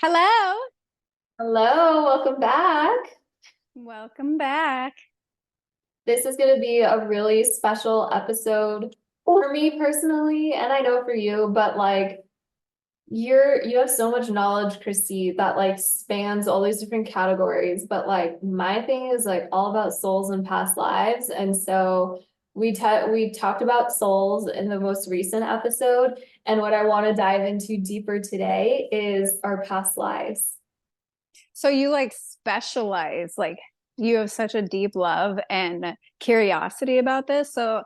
Hello. Hello, welcome back. Welcome back. This is going to be a really special episode for me personally, and I know for you, but like you have so much knowledge, Christy, that like spans all these different categories. But like my thing is like all about souls and past lives. And so we talked about souls in the most recent episode, and what I want to dive into deeper today is our past lives. So you like specialize, like you have such a deep love and curiosity about this. So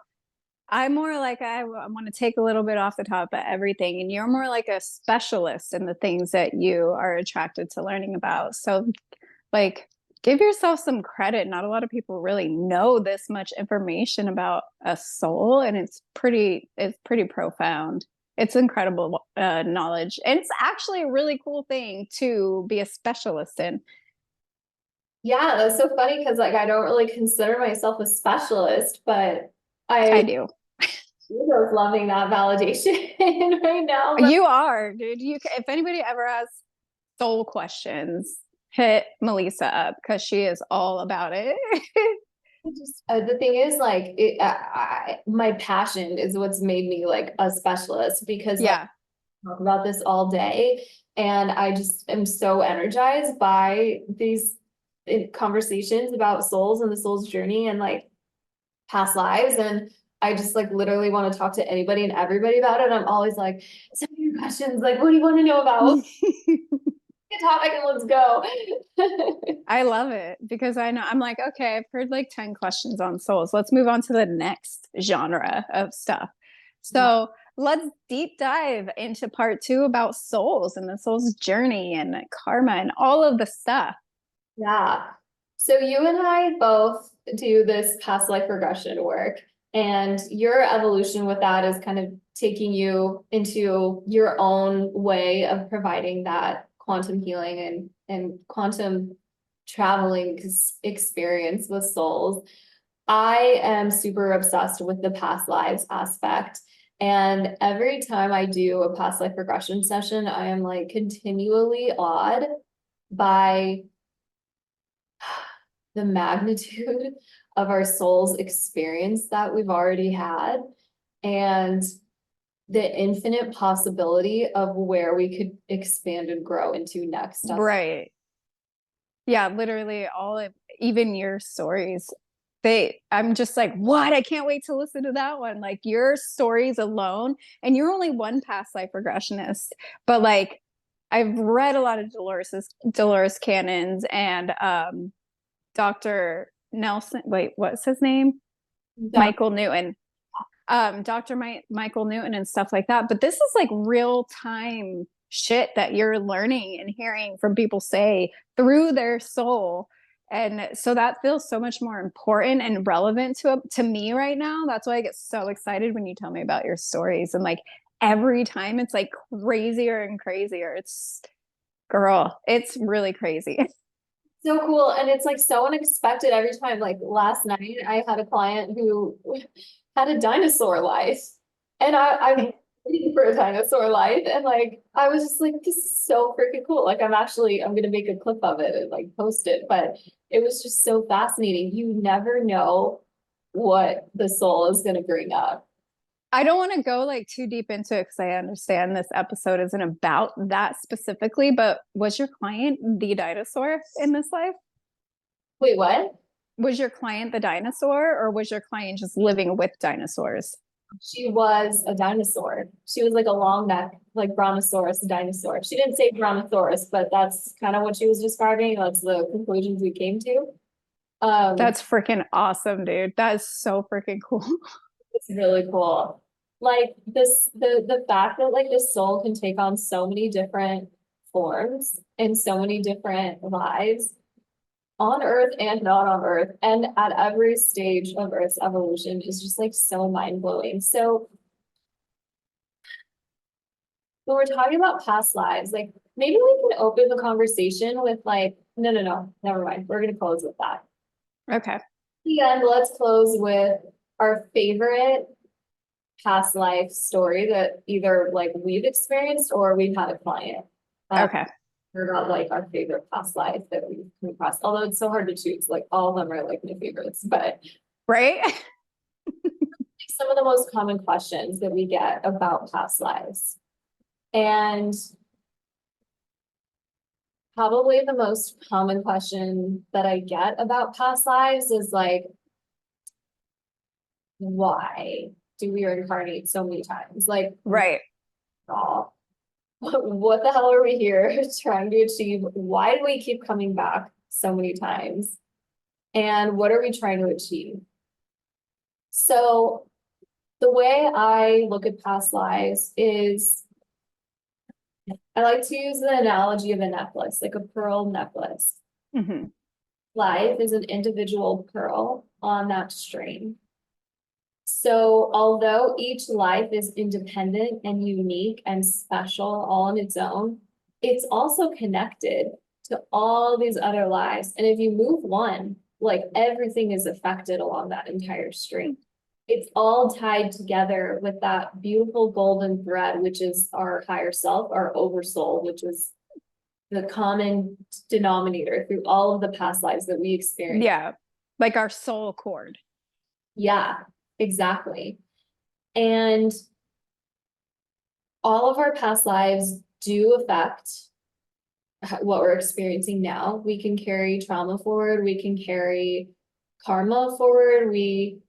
I'm more like I want to take a little bit off the top of everything, and you're more like a specialist in the things that you are attracted to learning about. So like give yourself some credit. Not a lot of people really know this much information about a soul, and it's pretty profound. It's incredible knowledge, and it's actually a really cool thing to be a specialist in. Yeah, that's so funny because like I don't really consider myself a specialist, but I I do. was loving that validation right now. But You are, dude. If anybody ever has soul questions, hit Melisa up because she is all about it. the thing is, like, my passion is what's made me like a specialist because like Yeah. I talk about this all day, and I just am so energized by these conversations about souls and the soul's journey and like past lives. And I just like literally want to talk to anybody and everybody about it. I'm always like, send me your questions. Like, what do you want to know about? Get topic and let's go. I love it because I know I'm like, okay, I've heard like 10 questions on souls. Let's move on to the next genre of stuff. So let's deep dive into part two about souls and the soul's journey and karma and all of the stuff. Yeah. So you and I both do this past life regression work, and your evolution with that is kind of taking you into your own way of providing that quantum healing and quantum traveling experience with souls. I am super obsessed with the past lives aspect. And every time I do a past life regression session, I am like continually awed by the magnitude of our soul's experience that we've already had and the infinite possibility of where we could expand and grow into next. Right. Yeah, literally all of even your stories. I'm just like, what? I can't wait to listen to that one. Like your stories alone, and you're only one past life regressionist, but like I've read a lot of Dolores Cannon's and Dr. Nelson, wait, what's his name? Michael Newton. Dr. Michael Newton and stuff like that. But this is like real time shit that you're learning and hearing from people say through their soul. And so that feels so much more important and relevant to me right now. That's why I get so excited when you tell me about your stories. And like every time it's like crazier and crazier. Girl, it's really crazy. So cool. And it's like so unexpected every time. Like last night, I had a client who had a dinosaur life. And I'm waiting for a dinosaur life. And like, I was just like, this is so freaking cool. Like, I'm going to make a clip of it and like post it. But it was just so fascinating. You never know what the soul is going to bring up. I don't want to go like too deep into it because I understand this episode isn't about that specifically, but was your client the dinosaur in this life? Wait, what? Was your client the dinosaur or was your client just living with dinosaurs? She was a dinosaur. She was like a long neck, like brontosaurus dinosaur. She didn't say brontosaurus, but that's kind of what she was describing. That's the conclusions we came to. Um, That's freaking awesome, dude. That is so freaking cool. it's really cool. Like the fact that like the soul can take on so many different forms in so many different lives on Earth and not on Earth, and at every stage of Earth's evolution is just like so mind blowing. So when we're talking about past lives, like maybe we can open the conversation with like, no, never mind. We're gonna close with that. Okay. The end, let's close with our favorite past life story that either like we've experienced or we've had a client. Uh, Okay. Or about like our favorite past life that we've come across. Although it's so hard to choose, like all of them are like my favorites, but Right? some of the most common questions that we get about past lives. And probably the most common question that I get about past lives is like, why do we reincarnate so many times? Like, Right. oh, what the hell are we here trying to achieve? Why do we keep coming back so many times? And what are we trying to achieve? So the way I look at past lives is I like to use the analogy of a necklace, like a pearl necklace. Hmm. Life is an individual pearl on that string. So although each life is independent and unique and special all on its own, it's also connected to all these other lives. And if you move one, like everything is affected along that entire string. It's all tied together with that beautiful golden thread, which is our higher self, our oversoul, which is the common denominator through all of the past lives that we experience. Yeah. Like our soul cord. Yeah, exactly. And all of our past lives do affect what we're experiencing now. We can carry trauma forward, we can carry karma forward. We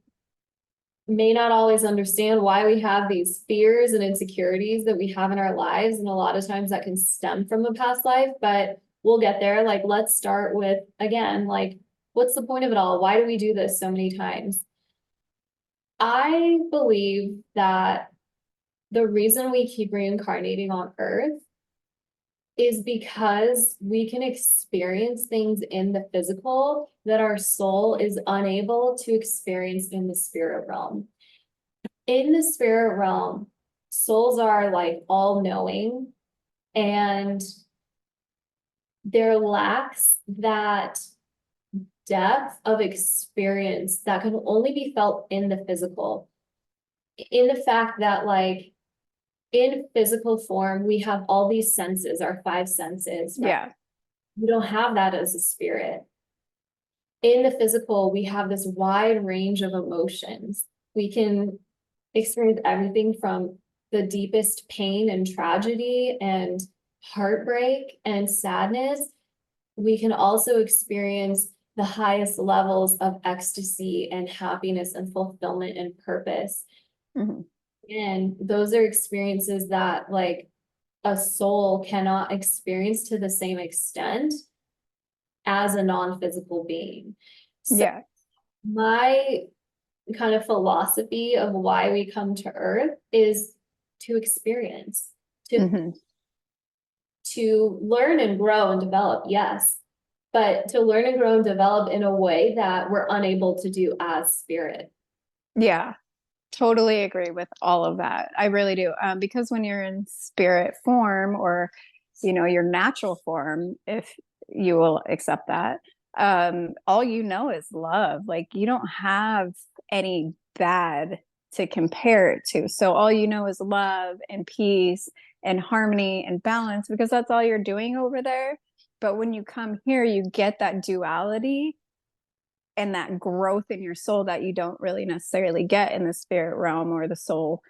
may not always understand why we have these fears and insecurities that we have in our lives. And a lot of times that can stem from a past life, but we'll get there. Like, let's start with, again, like, what's the point of it all? Why do we do this so many times? I believe that the reason we keep reincarnating on Earth is because we can experience things in the physical that our soul is unable to experience in the spirit realm. In the spirit realm, souls are like all knowing, and there lacks that depth of experience that can only be felt in the physical. In the fact that, like, in physical form, we have all these senses, our five senses, right? Yeah. We don't have that as a spirit. In the physical, we have this wide range of emotions. We can experience everything from the deepest pain and tragedy and heartbreak and sadness. We can also experience the highest levels of ecstasy and happiness and fulfillment and purpose. Hmm. And those are experiences that, like, a soul cannot experience to the same extent as a non-physical being. So Yeah. my kind of philosophy of why we come to Earth is to experience, to Hmm. to learn and grow and develop, yes, but to learn and grow and develop in a way that we're unable to do as spirit. Yeah. Totally agree with all of that. I really do. Because when you're in spirit form or, your natural form, if you will accept that, all you know is love. Like you don't have any bad to compare it to. So all you know is love and peace and harmony and balance because that's all you're doing over there. But when you come here, you get that duality and that growth in your soul that you don't really necessarily get in the spirit realm or the soul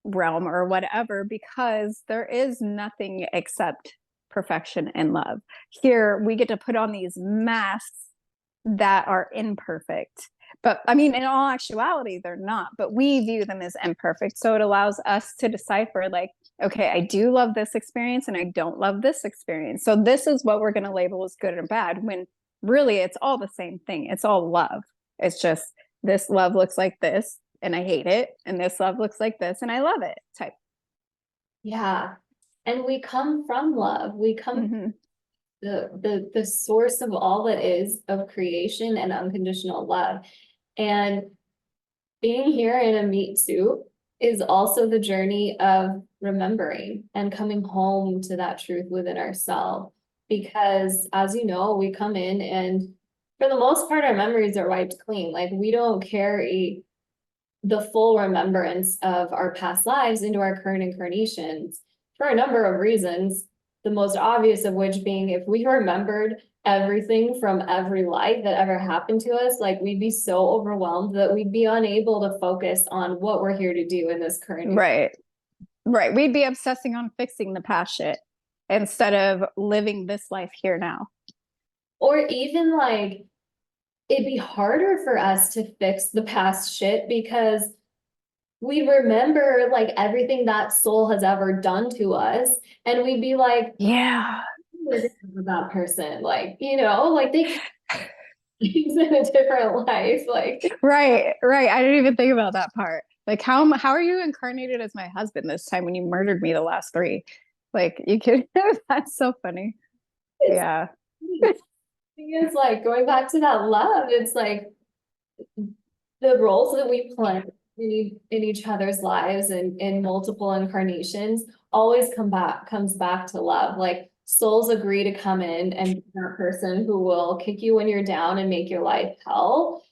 realm or whatever, because there is nothing except perfection and love. Here, we get to put on these masks that are imperfect. But I mean, in all actuality, they're not, but we view them as imperfect. So it allows us to decipher, like, okay, I do love this experience and I don't love this experience. So this is what we're going to label as good or bad when really it's all the same thing. It's all love. It's just this love looks like this and I hate it. And this love looks like this and I love it type. Yeah. And we come from love. We come Mm-hmm. the source of all that is of creation and unconditional love. And being here in a meat suit is also the journey of remembering and coming home to that truth within ourselves. Because as you know, we come in and for the most part, our memories are wiped clean. Like we don't carry the full remembrance of our past lives into our current incarnations for a number of reasons. the most obvious of which being if we remembered everything from every life that ever happened to us, like we'd be so overwhelmed that we'd be unable to focus on what we're here to do in this current. Right. Right. We'd be obsessing on fixing the past shit instead of living this life here now. Or even like it'd be harder for us to fix the past shit because we remember like everything that soul has ever done to us, and we'd be like, Yeah. that person, like, like they he's in a different life, like. Right. Right. I didn't even think about that part. Like how are you incarnated as my husband this time when you murdered me the last three? Like you could that's so funny. It's Yeah. thing is like going back to that love, it's like the roles that we play in each other's lives and in multiple incarnations always comes back to love. Like souls agree to come in and be that person who will kick you when you're down and make your life hell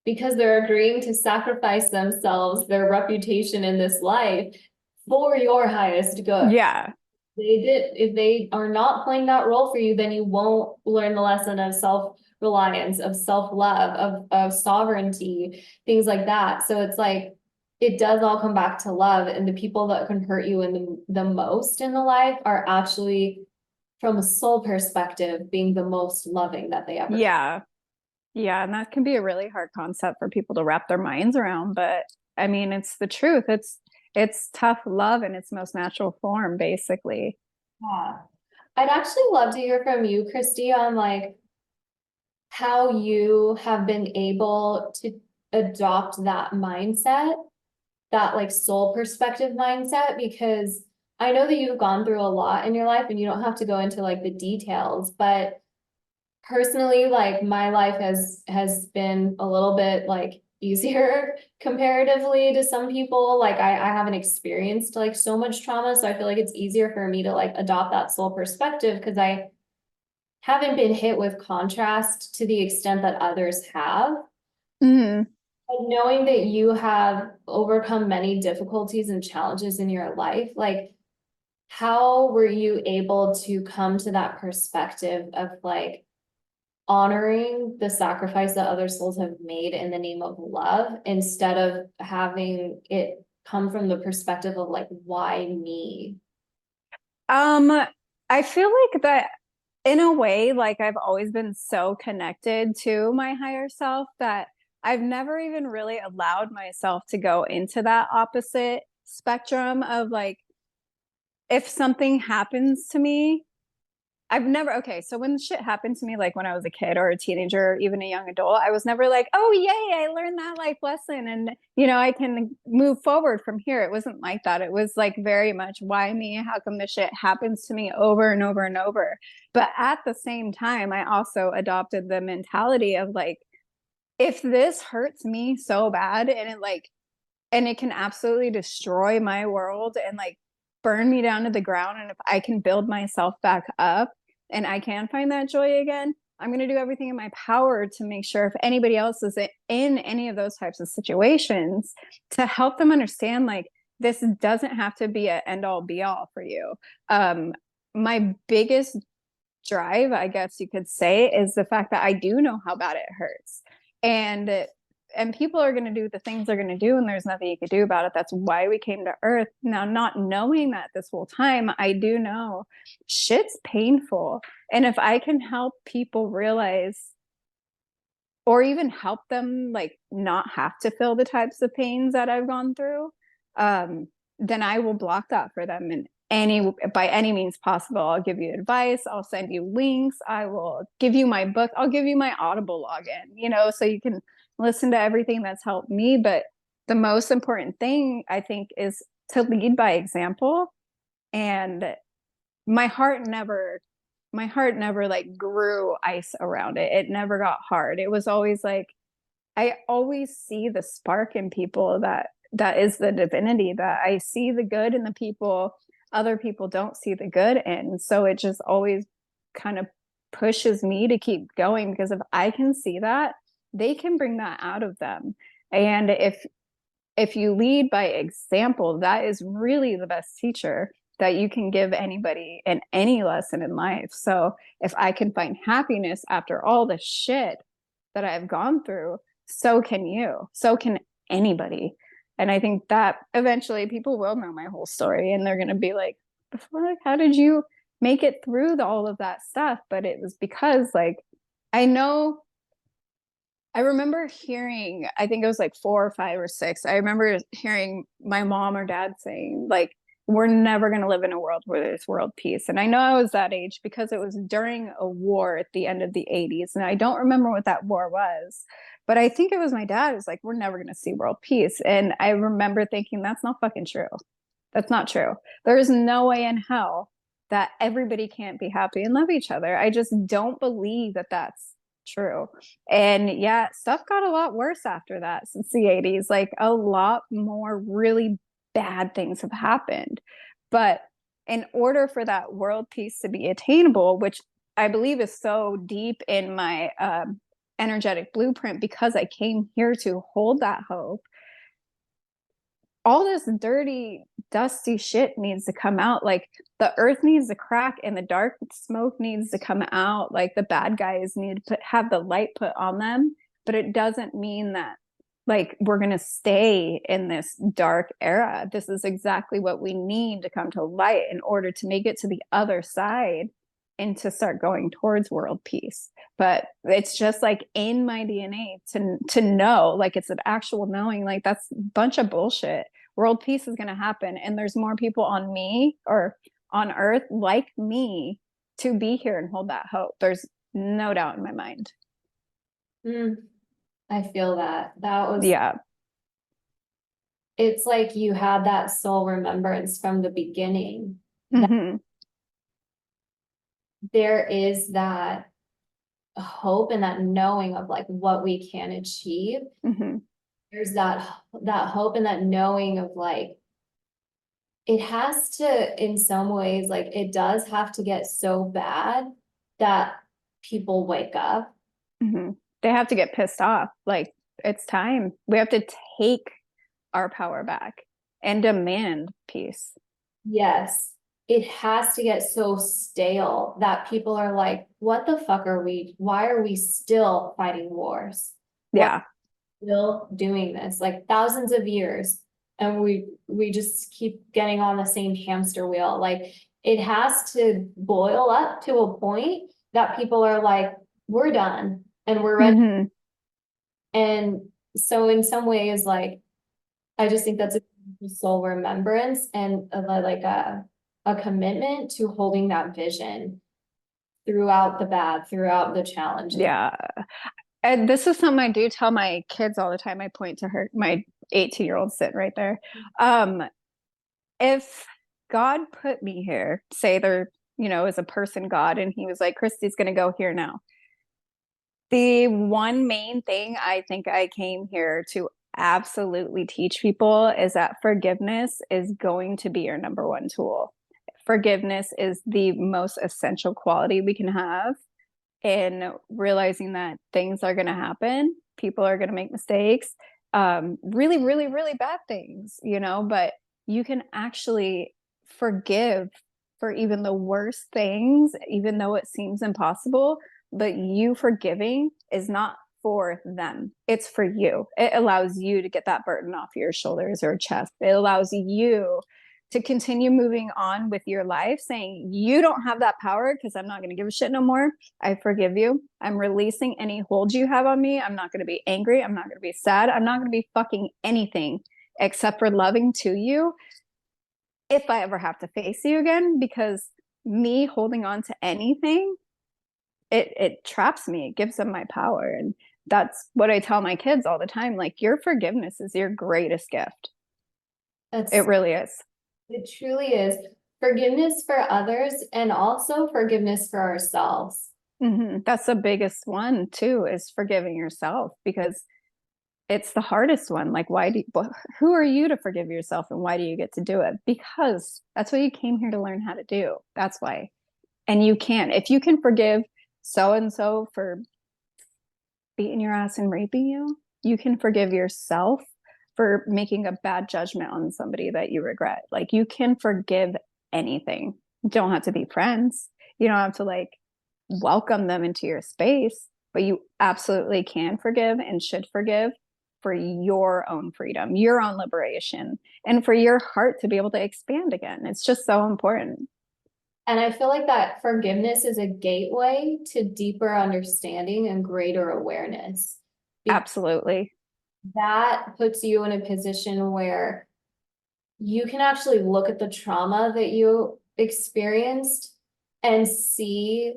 because they're agreeing to sacrifice themselves, their reputation in this life for your highest good. Yeah. If they are not playing that role for you, then you won't learn the lesson of self-reliance, of self-love, of sovereignty, things like that. So it's like it does all come back to love, and the people that can hurt you in the most in the life are actually, from a soul perspective, being the most loving that they ever. Yeah. Yeah. And that can be a really hard concept for people to wrap their minds around. But I mean, it's the truth. It's tough love in its most natural form, basically. Yeah. I'd actually love to hear from you, Christy, on like how you have been able to adopt that mindset, that like soul perspective mindset, because I know that you've gone through a lot in your life and you don't have to go into like the details, but personally, like my life has been a little bit like easier comparatively to some people. Like I haven't experienced like so much trauma, so I feel like it's easier for me to like adopt that soul perspective because I haven't been hit with contrast to the extent that others have. Mhm. But knowing that you have overcome many difficulties and challenges in your life, like how were you able to come to that perspective of like honoring the sacrifice that other souls have made in the name of love instead of having it come from the perspective of like, why me? Um, I feel like that in a way, like I've always been so connected to my higher self that I've never even really allowed myself to go into that opposite spectrum of like, if something happens to me, I've never, okay, so when shit happened to me, like when I was a kid or a teenager, or even a young adult, I was never like, oh, yay, I learned that life lesson. And, I can move forward from here. It wasn't like that. It was like very much, why me? How come this shit happens to me over and over and over? But at the same time, I also adopted the mentality of like, if this hurts me so bad and it can absolutely destroy my world and like burn me down to the ground. And if I can build myself back up and I can find that joy again, I'm going to do everything in my power to make sure if anybody else is in any of those types of situations to help them understand like this doesn't have to be an end all be all for you. My biggest drive, I guess you could say, is the fact that I do know how bad it hurts. And people are going to do the things they're going to do and there's nothing you can do about it. That's why we came to earth. Now, not knowing that this whole time, I do know shit's painful. And if I can help people realize or even help them like not have to feel the types of pains that I've gone through, then I will block that for them in by any means possible. I'll give you advice, I'll send you links, I will give you my book, I'll give you my Audible login, so you can listen to everything that's helped me. But the most important thing I think is to lead by example. And my heart never like grew ice around it. It never got hard. It was always like I always see the spark in people that is the divinity, that I see the good in the people other people don't see the good in. So it just always kind of pushes me to keep going because if I can see that, they can bring that out of them. And if you lead by example, that is really the best teacher. that you can give anybody in any lesson in life. So if I can find happiness after all the shit that I've gone through, so can you. So can anybody. And I think that eventually people will know my whole story and they're going to be like, the fuck, how did you make it through all of that stuff? But it was because, like, I know, I remember hearing, I think it was like 4 or 5 or 6. I remember hearing my mom or dad saying, like, we're never going to live in a world where there's world peace. And I know I was that age because it was during a war at the end of the 80s. And I don't remember what that war was, but I think it was my dad who's like, we're never going to see world peace. And I remember thinking, that's not fucking true. That's not true. There is no way in hell that everybody can't be happy and love each other. I just don't believe that that's true. And yeah, stuff got a lot worse after that since the 80s. Like a lot more really bad things have happened. But in order for that world peace to be attainable, which I believe is so deep in my energetic blueprint because I came here to hold that hope, all this dirty, dusty shit needs to come out. Like the earth needs to crack and the dark smoke needs to come out. Like the bad guys need to have the light put on them. But it doesn't mean that like we're going to stay in this dark era. This is exactly what we need to come to light in order to make it to the other side and to start going towards world peace. But it's just like in my DNA to know, like it's an actual knowing, like that's a bunch of bullshit. World peace is going to happen, and there's more people on me or on earth like me to be here and hold that hope. There's no doubt in my mind. I feel that. That was, Yeah. it's like you had that soul remembrance from the beginning. Mm-hmm. There is that hope and that knowing of like what we can achieve. Mm-hmm. There's that hope and that knowing of like it has to, in some ways, like it does have to get so bad that people wake up. Mm-hmm. They have to get pissed off. Like it's time. We have to take our power back and demand peace. Yes, it has to get so stale that people are like, what the fuck are we, why are we still fighting wars? Why Yeah. still doing this like thousands of years and we just keep getting on the same hamster wheel. Like it has to boil up to a point that people are like, we're done and we're ready. Mm-hmm. And so in some ways, like I just think that's a soul remembrance and a commitment to holding that vision throughout the bad, throughout the challenges. Yeah. And this is something I do tell my kids all the time. I point to her, my 18-year-old sitting right there. If God put me here, say there, is a person God, and he was like, Christy's going to go here now. The one main thing I think I came here to absolutely teach people is that forgiveness is going to be your number one tool. Forgiveness is the most essential quality we can have in realizing that things are going to happen. People are going to make mistakes, really, really, really bad things, but you can actually forgive for even the worst things, even though it seems impossible. But you forgiving is not for them, it's for you. It allows you to get that burden off your shoulders or chest. It allows you to continue moving on with your life, saying, you don't have that power because I'm not going to give a shit no more. I forgive you. I'm releasing any hold you have on me. I'm not going to be angry. I'm not going to be sad. I'm not going to be fucking anything except for loving to you if I ever have to face you again, because me holding on to anything, it traps me. It gives them my power. And that's what I tell my kids all the time. Like, your forgiveness is your greatest gift. It really is. It truly is. Forgiveness for others and also forgiveness for ourselves. Mm-hmm. That's the biggest one too, is forgiving yourself, because it's the hardest one. Like, who are you to forgive yourself, and why do you get to do it? Because that's what you came here to learn how to do. That's why. And you can, if you can forgive so-and-so for beating your ass and raping you, you can forgive yourself for making a bad judgment on somebody that you regret. Like, you can forgive anything. You don't have to be friends. You don't have to like welcome them into your space, but you absolutely can forgive and should forgive for your own freedom, your own liberation, and for your heart to be able to expand again. It's just so important. And I feel like that forgiveness is a gateway to deeper understanding and greater awareness. Absolutely. That puts you in a position where you can actually look at the trauma that you experienced and see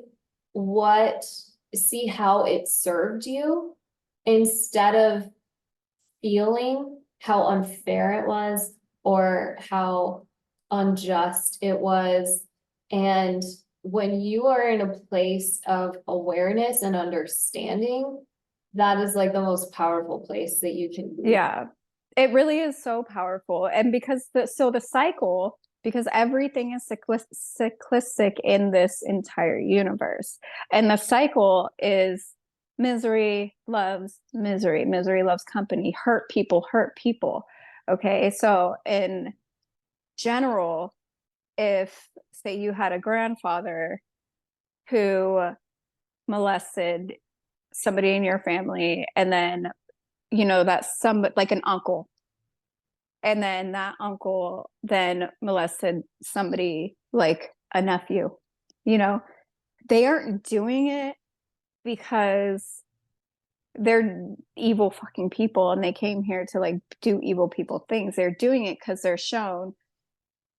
how it served you instead of feeling how unfair it was or how unjust it was. And when you are in a place of awareness and understanding, that is like the most powerful place that you can be. Yeah. It really is so powerful. And because the cycle, because everything is cyclistic in this entire universe. And the cycle is misery loves misery, misery loves company, hurt people hurt people. Okay. So in general, if say you had a grandfather who molested somebody in your family, and then that's some like an uncle, and then that uncle then molested somebody like a nephew, you know they aren't doing it because they're evil fucking people and they came here to like do evil people things. They're doing it because they're shown,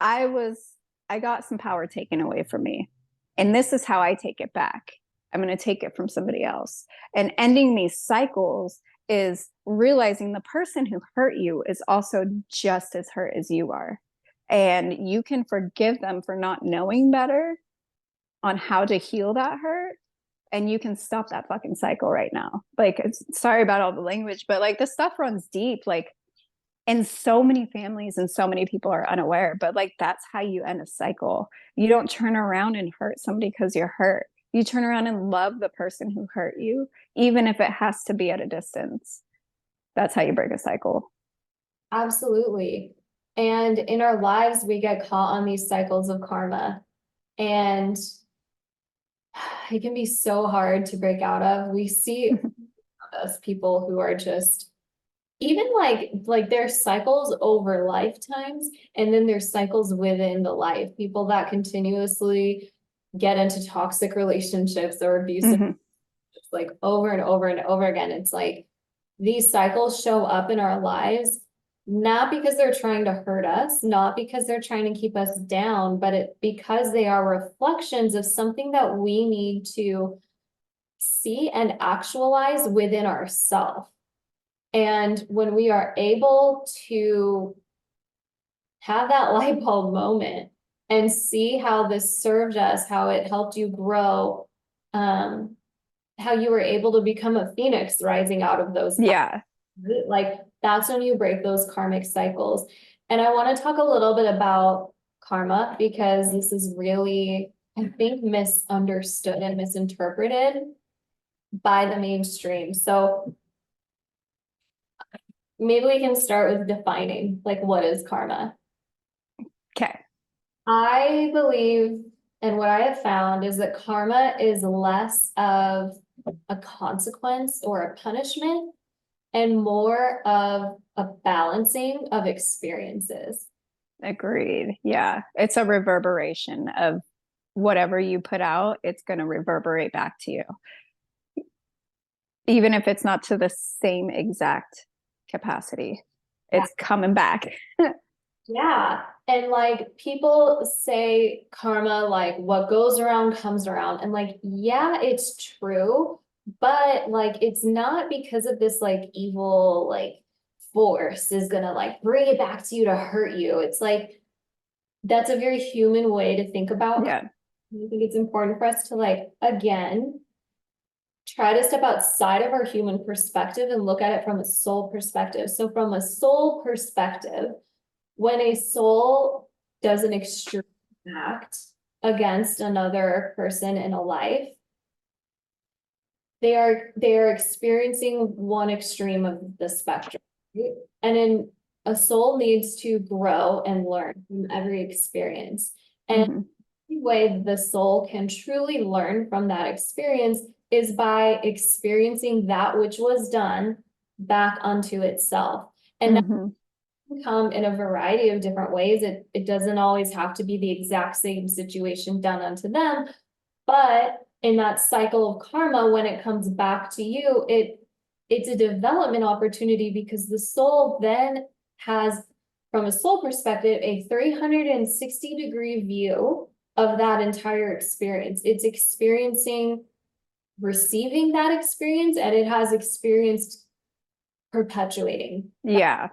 I got some power taken away from me, and this is how I take it back. I'm going to take it from somebody else. And ending these cycles is realizing the person who hurt you is also just as hurt as you are. And you can forgive them for not knowing better on how to heal that hurt. And you can stop that fucking cycle right now. Like, sorry about all the language, but like this stuff runs deep. Like, and so many families and so many people are unaware, but like that's how you end a cycle. You don't turn around and hurt somebody because you're hurt. You turn around and love the person who hurt you, even if it has to be at a distance. That's how you break a cycle. Absolutely. And in our lives, we get caught on these cycles of karma, and it can be so hard to break out of. We see us people who are just even like there's cycles over lifetimes, and then there's cycles within the life. People that continuously get into toxic relationships or abusive, Mm-hmm. like over and over and over again. It's like these cycles show up in our lives, not because they're trying to hurt us, not because they're trying to keep us down, but because they are reflections of something that we need to see and actualize within ourselves. And when we are able to have that light bulb moment and see how this served us, how it helped you grow, how you were able to become a phoenix rising out of those, Yeah. like that's when you break those karmic cycles. And I want to talk a little bit about karma because this is really, I think, misunderstood and misinterpreted by the mainstream. So maybe we can start with defining like what is karma. Okay. I believe, and what I have found is that karma is less of a consequence or a punishment and more of a balancing of experiences. Agreed. Yeah. It's a reverberation of whatever you put out, it's going to reverberate back to you, even if it's not to the same exact capacity. Yeah. It's coming back. Yeah. And like people say karma, like what goes around comes around. And like, yeah, it's true. But like, it's not because of this like evil, like force is gonna like bring it back to you to hurt you. It's like, that's a very human way to think about. Yeah. I think it's important for us to like, again, try to step outside of our human perspective and look at it from a soul perspective. So from a soul perspective, when a soul does an extreme act against another person in a life, they are experiencing one extreme of the spectrum. And then a soul needs to grow and learn from every experience. Mm-hmm. The way the soul can truly learn from that experience is by experiencing that which was done back unto itself. And that Mm-hmm. can come in a variety of different ways. It doesn't always have to be the exact same situation done unto them, but in that cycle of karma, when it comes back to you, it's a development opportunity, because the soul then has, from a soul perspective, a 360-degree view of that entire experience. It's experiencing, receiving that experience, and it has experienced perpetuating. Yeah.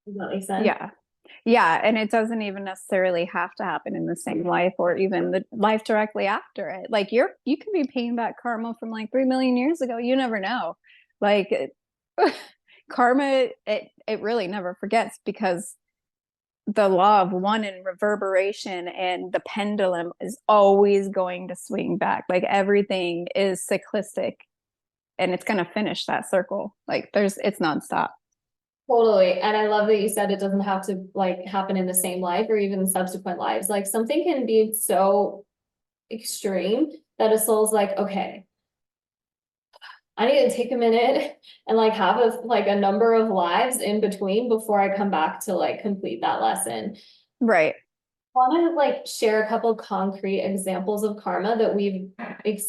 Does that make sense? Yeah. Yeah. And it doesn't even necessarily have to happen in the same life or even the life directly after it. Like you could be paying back karma from like 3 million years ago. You never know. Like karma, it really never forgets, because the law of one and reverberation and the pendulum is always going to swing back. Like everything is cyclistic, and it's going to finish that circle. Like it's nonstop. Totally. And I love that you said it doesn't have to like happen in the same life or even subsequent lives. Like something can be so extreme that a soul's like, okay, I need to take a minute and like have a number of lives in between before I come back to like complete that lesson. Right. Want to like share a couple concrete examples of karma that we've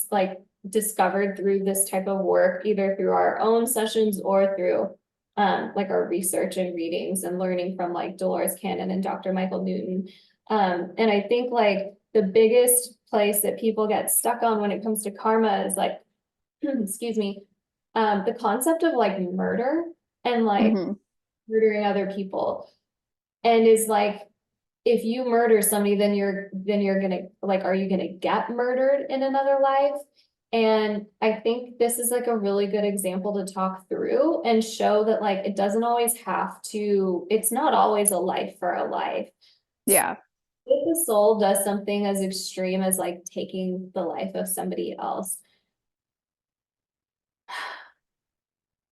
like discovered through this type of work, either through our own sessions or through like our research and readings and learning from like Dolores Cannon and Dr. Michael Newton. And I think like the biggest place that people get stuck on when it comes to karma is like, excuse me, the concept of like murder and like Mm-hmm. murdering other people. And is like, if you murder somebody, then you're gonna like, are you gonna get murdered in another life? And I think this is like a really good example to talk through and show that like it doesn't always have to, it's not always a life for a life. Yeah. If the soul does something as extreme as like taking the life of somebody else,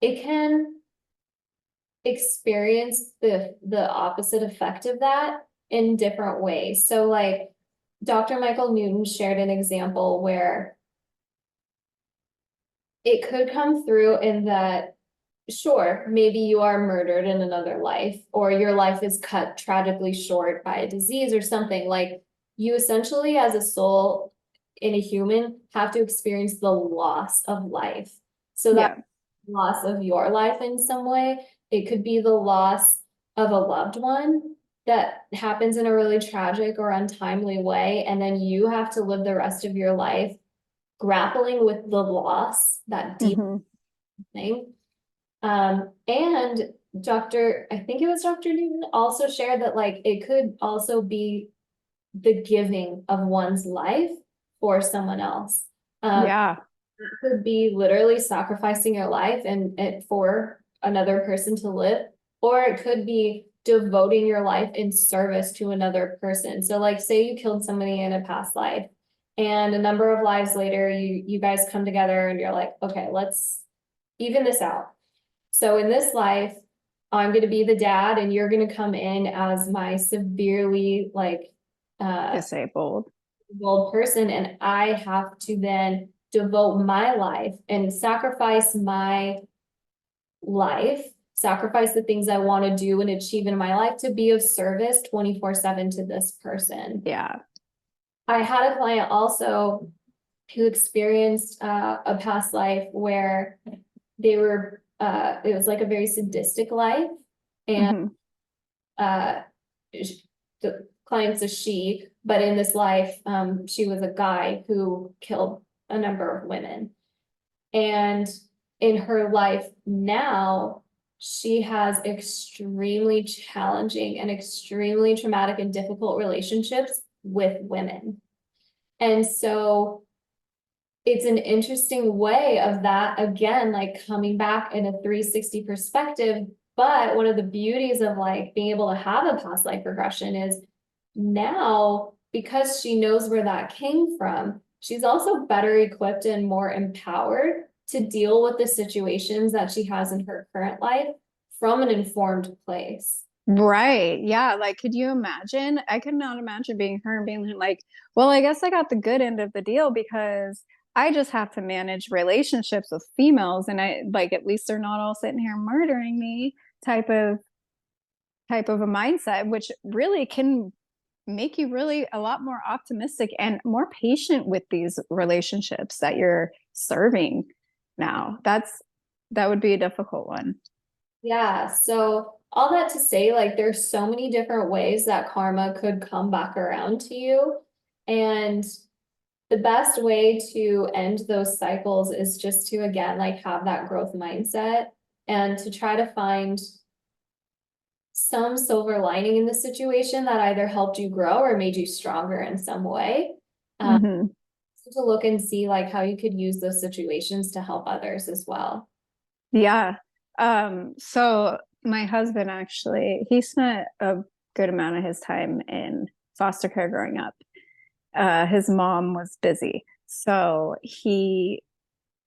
it can experience the opposite effect of that in different ways. So like Dr. Michael Newton shared an example where it could come through in that, sure, maybe you are murdered in another life, or your life is cut tragically short by a disease or something. Like you essentially, as a soul in a human, have to experience the loss of life. So that Yeah. loss of your life in some way. It could be the loss of a loved one that happens in a really tragic or untimely way, and then you have to live the rest of your life grappling with the loss, that deep Mm-hmm. thing. And I think it was Dr. Newton also shared that like it could also be the giving of one's life for someone else. Yeah. It could be literally sacrificing your life and for another person to live, or it could be devoting your life in service to another person. So like say you killed somebody in a past life, and a number of lives later you guys come together and you're like, okay, let's even this out. So in this life, I'm going to be the dad and you're going to come in as my severely like Disabled. old person, and I have to then devote my life and sacrifice my life, sacrifice the things I want to do and achieve in my life to be of service 24/7 to this person. Yeah. I had a client also who experienced a past life where they were it was like a very sadistic life, and Mm-hmm. uh the client's a she, but in this life, she was a guy who killed a number of women. And in her life now, she has extremely challenging and extremely traumatic and difficult relationships with women. And so it's an interesting way of that, again, like coming back in a 360 perspective. But one of the beauties of like being able to have a past life regression is now, because she knows where that came from, she's also better equipped and more empowered to deal with the situations that she has in her current life from an informed place. Right. Yeah. Like, could you imagine? I could not imagine being her and being like, well, I guess I got the good end of the deal because I just have to manage relationships with females and I like at least they're not all sitting here murdering me type of a mindset, which really can make you really a lot more optimistic and more patient with these relationships that you're serving now. That would be a difficult one. Yeah, so all that to say, like, there's so many different ways that karma could come back around to you. And the best way to end those cycles is just to, again, like, have that growth mindset and to try to find some silver lining in the situation that either helped you grow or made you stronger in some way. Um, Hmm. to look and see like how you could use those situations to help others as well. Yeah. So my husband actually, he spent a good amount of his time in foster care growing up. His mom was busy. So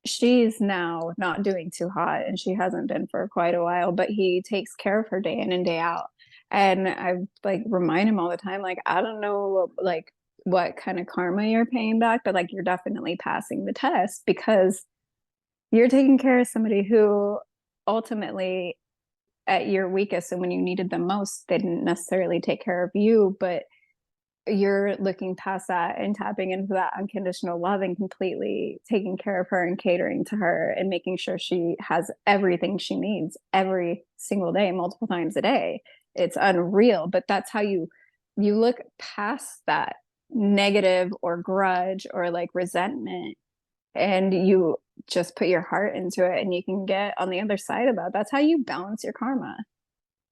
she's now not doing too hot and she hasn't been for quite a while, but he takes care of her day in and day out. And I like remind him all the time, like, I don't know like what kind of karma you're paying back, but like you're definitely passing the test because you're taking care of somebody who ultimately at your weakest and when you needed them most, they didn't necessarily take care of you, but you're looking past that and tapping into that unconditional love and completely taking care of her and catering to her and making sure she has everything she needs every single day, multiple times a day. It's unreal, but that's how you look past that negative or grudge or like resentment and you just put your heart into it and you can get on the other side of that. That's how you balance your karma.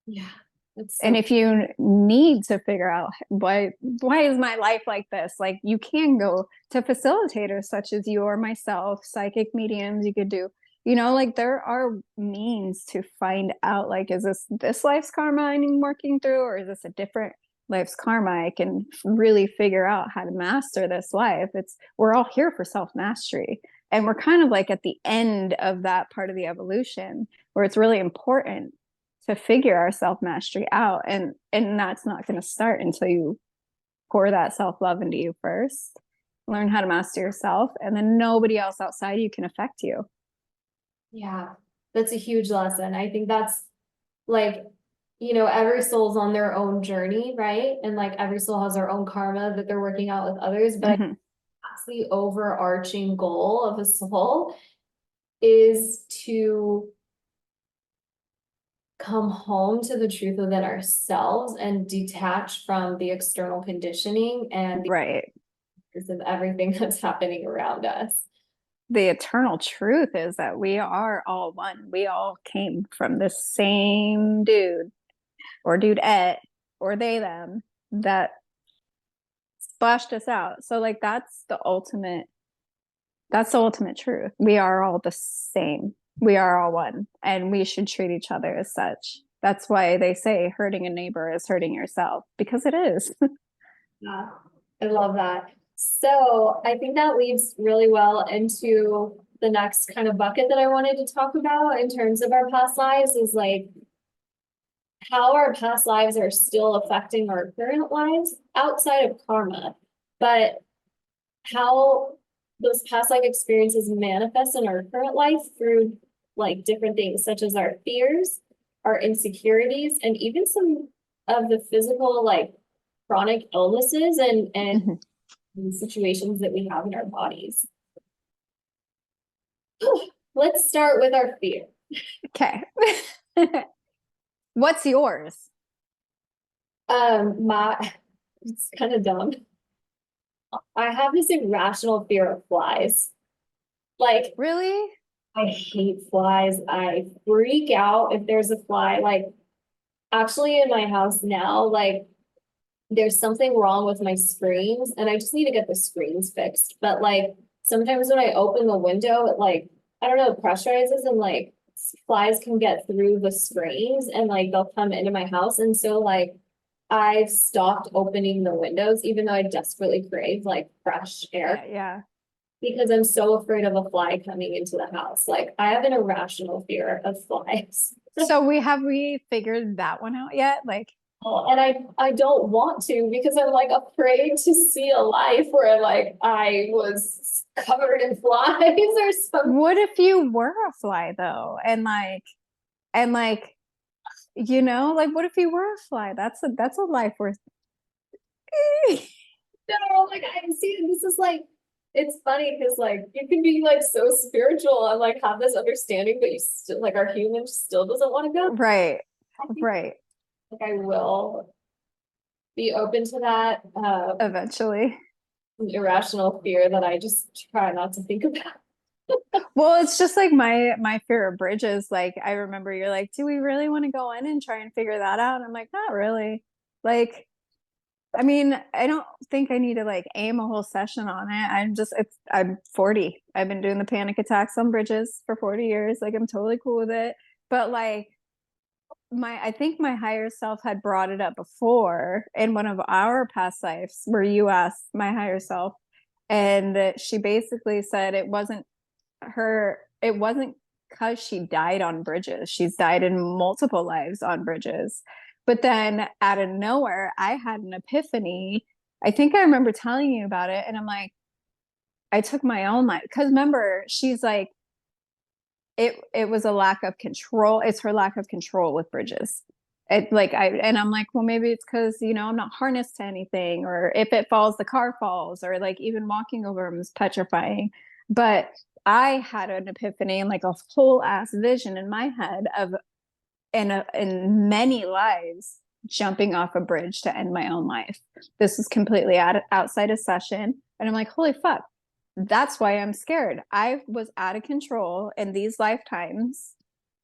Yeah, it's And so if you need to figure out why is my life like this, like you can go to facilitators such as you or myself, psychic mediums. You could do, like there are means to find out like is this life's karma I'm working through, or is this a different life's karma? I can really figure out how to master this life. We're all here for self mastery, and we're kind of like at the end of that part of the evolution where it's really important to figure our self mastery out, and that's not going to start until you pour that self love into you first, learn how to master yourself, and then nobody else outside you can affect you. yeah, that's a huge lesson. I think that's like, every soul's on their own journey, right? And like every soul has their own karma that they're working out with others, but Mm-hmm. that's the overarching goal of a soul is to come home to the truth within ourselves and detach from the external conditioning and the Right. truth of everything that's happening around us. The eternal truth is that we are all one. We all came from the same dude or dudette or they them that splashed us out. So like that's the ultimate truth. We are all the same. We are all one, and we should treat each other as such. That's why they say hurting a neighbor is hurting yourself, because it is. Yeah, I love that. So I think that leads really well into the next kind of bucket that I wanted to talk about in terms of our past lives is like how our past lives are still affecting our current lives outside of karma, but how those past life experiences manifest in our current life through like different things such as our fears, our insecurities, and even some of the physical like chronic illnesses and situations that we have in our bodies. Let's start with our fear. Okay. What's yours? My it's kind of dumb. I have this irrational fear of flies. Like Really? I hate flies. I freak out if there's a fly. Like actually in my house now, like there's something wrong with my screens and I just need to get the screens fixed. But like sometimes when I open the window, it like, I don't know, it pressurizes and like flies can get through the screens and like they'll come into my house. And so like I've stopped opening the windows, even though I desperately crave like fresh air Yeah. because I'm so afraid of a fly coming into the house. Like I have an irrational fear of flies. So we figured that one out yet? Like, And I don't want to because I'm like afraid to see a life where like I was covered in flies or something. what if you were a fly though? And like, you know, like what if you were a fly? That's a life worth. No, like I see this is like it's funny because like you can be like so spiritual and like have this understanding, but you still like our human still doesn't want to go. Right, I think right. like I will be open to that Eventually. irrational fear that I just try not to think about. Well, it's just like my fear of bridges. Like I remember you're like, do we really want to go in and try and figure that out? I'm like, not really. Like, I mean, I don't think I need to like aim a whole session on it. I'm 40. I've been doing the panic attacks on bridges for 40 years. Like I'm totally cool with it. But like I think my higher self had brought it up before in one of our past lives where you asked my higher self, and she basically said it wasn't because she died on bridges. She's died in multiple lives on bridges. But then out of nowhere, I had an epiphany. I think I remember telling you about it. And I'm like, I took my own life. Because remember, she's like, it was a lack of control. It's her lack of control with bridges. I'm like, well, maybe it's because, you know, I'm not harnessed to anything, or if it falls, the car falls, or like even walking over them is petrifying. But I had an epiphany and like a whole ass vision in my head of in many lives jumping off a bridge to end my own life. This was completely outside of session. And I'm like, holy fuck, that's why I'm scared. I was out of control in these lifetimes.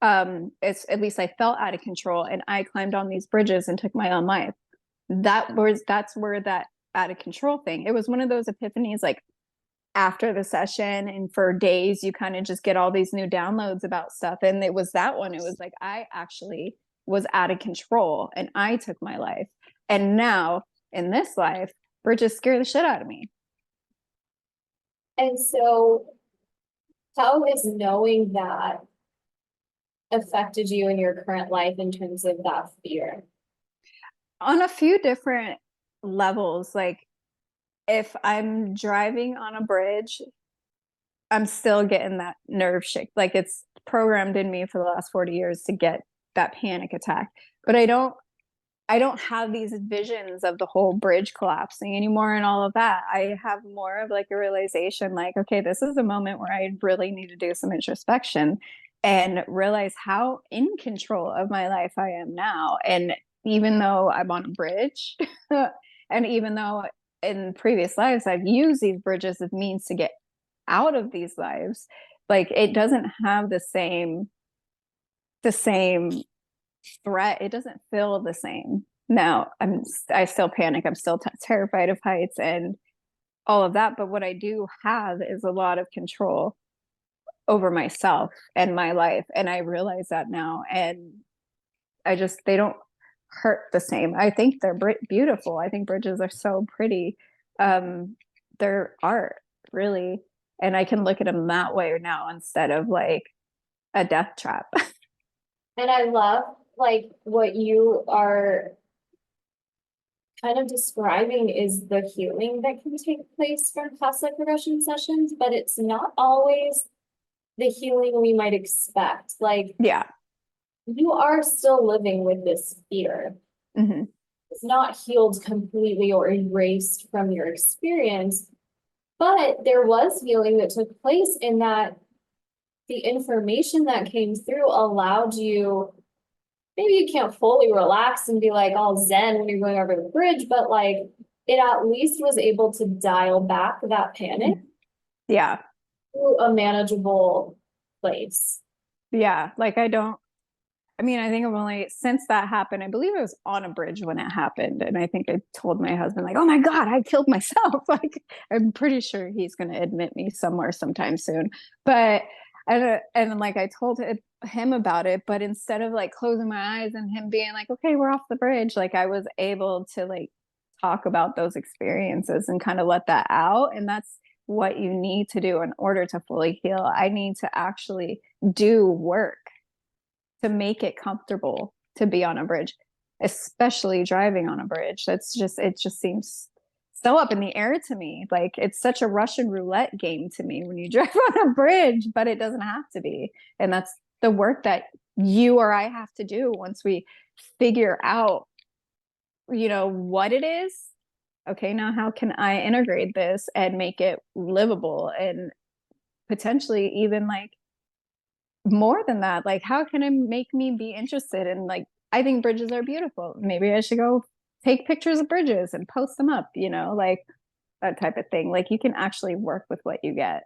It's at least I felt out of control, and I climbed on these bridges and took my own life. That's where that out of control thing. It was one of those epiphanies like after the session, and for days you kind of just get all these new downloads about stuff. And it was that one. It was like I actually was out of control and I took my life. And now in this life, bridges scare the shit out of me. And so, how has knowing that affected you in your current life in terms of that fear? On a few different levels, like if I'm driving on a bridge, I'm still getting that nerve shake. Like it's programmed in me for the last 40 years to get that panic attack. But I don't have these visions of the whole bridge collapsing anymore and all of that. I have more of like a realization like, okay, this is a moment where I really need to do some introspection and realize how in control of my life I am now. And even though I'm on a bridge, and even though in previous lives I've used these bridges as means to get out of these lives, like it doesn't have the same threat. It doesn't feel the same. Now I still panic. I'm still terrified of heights and all of that. But what I do have is a lot of control over myself and my life. And I realize that now. And they don't hurt the same. I think they're beautiful. I think bridges are so pretty. They're art, really. And I can look at them that way now instead of like a death trap. And I love like what you are kind of describing is the healing that can take place from past life regression sessions, but it's not always the healing we might expect. Like Yeah. you are still living with this fear. Mm-hmm. It's not healed completely or erased from your experience, but there was healing that took place in that the information that came through allowed you, maybe you can't fully relax and be like all zen when you're going over the bridge, but like it at least was able to dial back that panic Yeah. to a manageable place. Yeah. Like I mean, I think I've only since that happened, I believe it was on a bridge when it happened. And I think I told my husband, like, oh my God, I killed myself. Like, I'm pretty sure he's going to admit me somewhere sometime soon. But, and like I told him about it, but instead of like closing my eyes and him being like, okay, we're off the bridge, like I was able to like talk about those experiences and kind of let that out. And that's what you need to do in order to fully heal. I need to actually do work to make it comfortable to be on a bridge, especially driving on a bridge. It just seems so up in the air to me. Like it's such a Russian roulette game to me when you drive on a bridge, but it doesn't have to be. And that's the work that you or I have to do once we figure out, what it is. Okay, now how can I integrate this and make it livable and potentially even like more than that? Like, how can it make me be interested in, like, I think bridges are beautiful. Maybe I should go take pictures of bridges and post them up, like that type of thing. Like, you can actually work with what you get.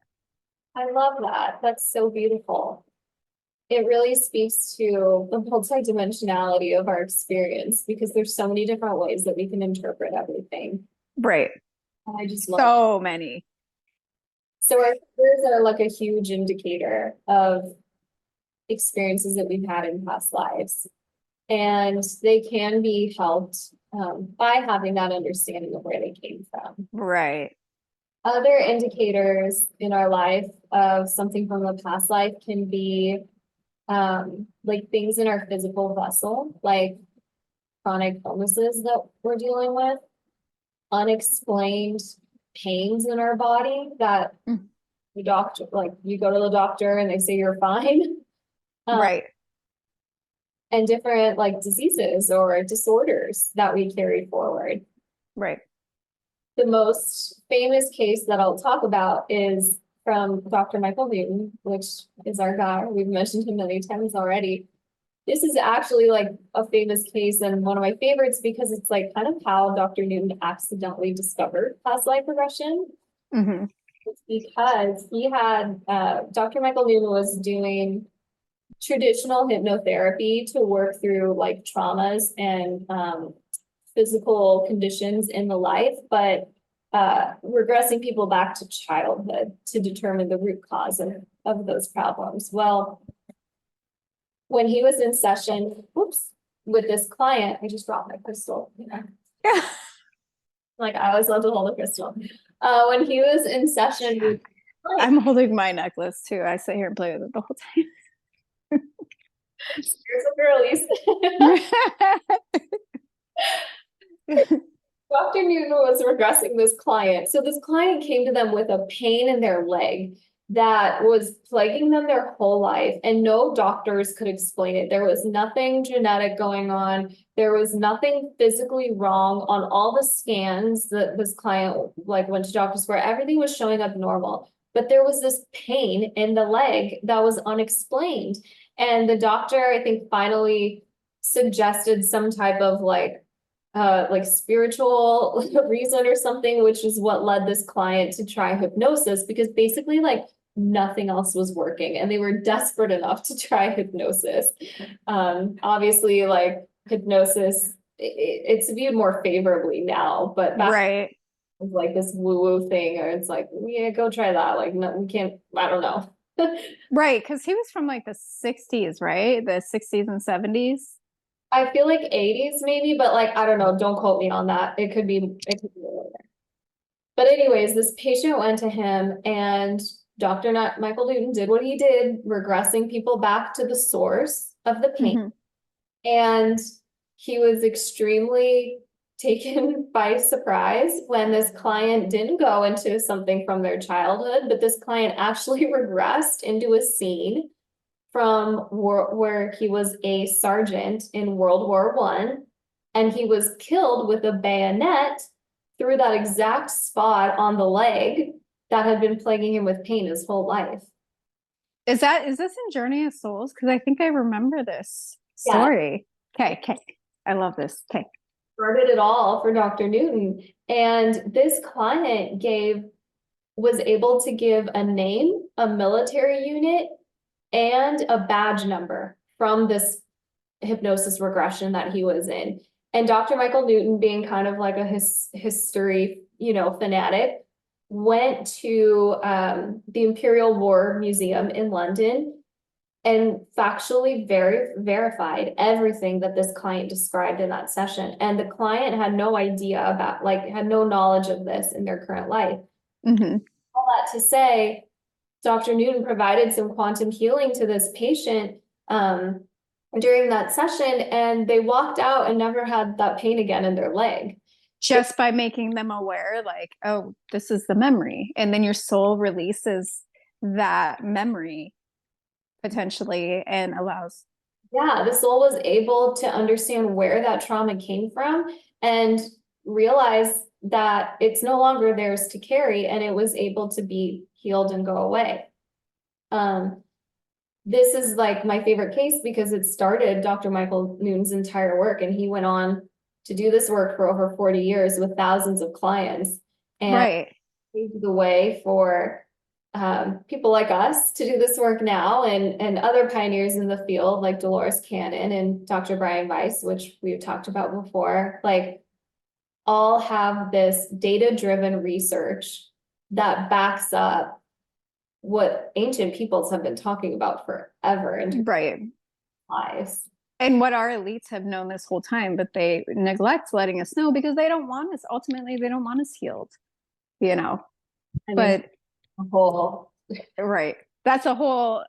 I love that. That's so beautiful. It really speaks to the multidimensionality of our experience because there's so many different ways that we can interpret everything. Right. And I just love So many. So our fears are like a huge indicator of experiences that we've had in past lives. And they can be helped by having that understanding of where they came from. Right. Other indicators in our life of something from the past life can be like things in our physical vessel, like chronic illnesses that we're dealing with, unexplained pains in our body that the doctor, like you go to the doctor and they say you're fine. Right. And different like diseases or disorders that we carry forward. Right. The most famous case that I'll talk about is from Dr. Michael Newton, which is our guy. We've mentioned him many times already. This is actually like a famous case and one of my favorites because it's like kind of how Dr. Newton accidentally discovered past life regression. Mm-hmm. It's because he had, Dr. Michael Newton was doing traditional hypnotherapy to work through like traumas and physical conditions in the life, but regressing people back to childhood to determine the root cause of those problems. Well, when he was in session, with this client, I just dropped my crystal. Yeah. Like I always love to hold a crystal. When he was in session with I'm holding my necklace too. I sit here and play with it the whole time. here's a girlies. Dr. Newton was regressing this client. So this client came to them with a pain in their leg that was plaguing them their whole life, and no doctors could explain it. There was nothing genetic going on. There was nothing physically wrong on all the scans that this client like went to doctors for. Everything was showing up normal, but there was this pain in the leg that was unexplained. And the doctor, I think, finally suggested some type of like spiritual reason or something, which is what led this client to try hypnosis because basically like nothing else was working and they were desperate enough to try hypnosis. Obviously like hypnosis, it's viewed more favorably now, but back Right. was like this woo-woo thing, or it's like, yeah, go try that. Like, no, we can't, I don't know. Right. Because he was from like the 60s, right? The 60s and 70s. I feel like 80s maybe, but like, I don't know, don't quote me on that. It could be later. But anyways, this patient went to him and Dr. Michael Newton did what he did, regressing people back to the source of the pain. Mm-hmm. And he was extremely taken by surprise when this client didn't go into something from their childhood, but this client actually regressed into a scene from where he was a sergeant in World War I, and he was killed with a bayonet through that exact spot on the leg that had been plaguing him with pain his whole life. Is this in Journey of Souls? Because I think I remember this Yeah. story. Okay. I love this. Okay. Started it all for Dr. Newton. And this client was able to give a name, a military unit, and a badge number from this hypnosis regression that he was in. And Dr. Michael Newton, being kind of like a history, fanatic, went to the Imperial War Museum in London and factually verified everything that this client described in that session. And the client had no idea about, had no knowledge of this in their current life. Mm-hmm. All that to say, Dr. Newton provided some quantum healing to this patient during that session, and they walked out and never had that pain again in their leg. Just by making them aware, like, oh, this is the memory. And then your soul releases that memory potentially and allows. Yeah, the soul was able to understand where that trauma came from and realize that it's no longer theirs to carry, and it was able to be healed and go away. This is like my favorite case because it started Dr. Michael Noon's entire work, and he went on to do this work for over 40 years with thousands of clients and Right. paved the way for people like us to do this work now, and other pioneers in the field like Dolores Cannon and Dr. Brian Weiss, which we've talked about before, like all have this data-driven research that backs up what ancient peoples have been talking about forever in Right. lives. And what our elites have known this whole time, but they neglect letting us know because they don't want us. Ultimately, they don't want us healed, you know. I mean, But the whole right, that's a whole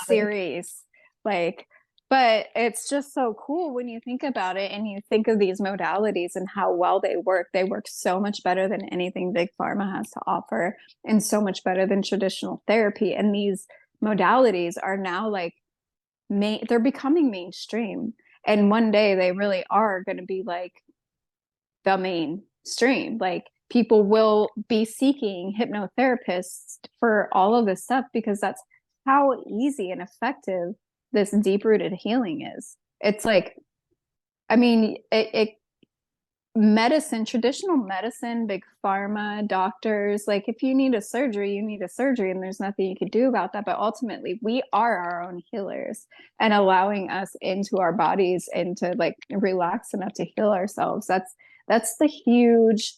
series. Like, but it's just so cool when you think about it and you think of these modalities and how well they work. They work so much better than anything big pharma has to offer, and so much better than traditional therapy. And these modalities are now like they're becoming mainstream, and one day they really are going to be like the mainstream. Like people will be seeking hypnotherapists for all of this stuff because that's how easy and effective this deep-rooted healing is. It's like, I mean, it medicine, traditional medicine, big pharma, doctors, like if you need a surgery, you need a surgery, and there's nothing you can do about that. But ultimately, we are our own healers, and allowing us into our bodies and to like relax enough to heal ourselves. That's the huge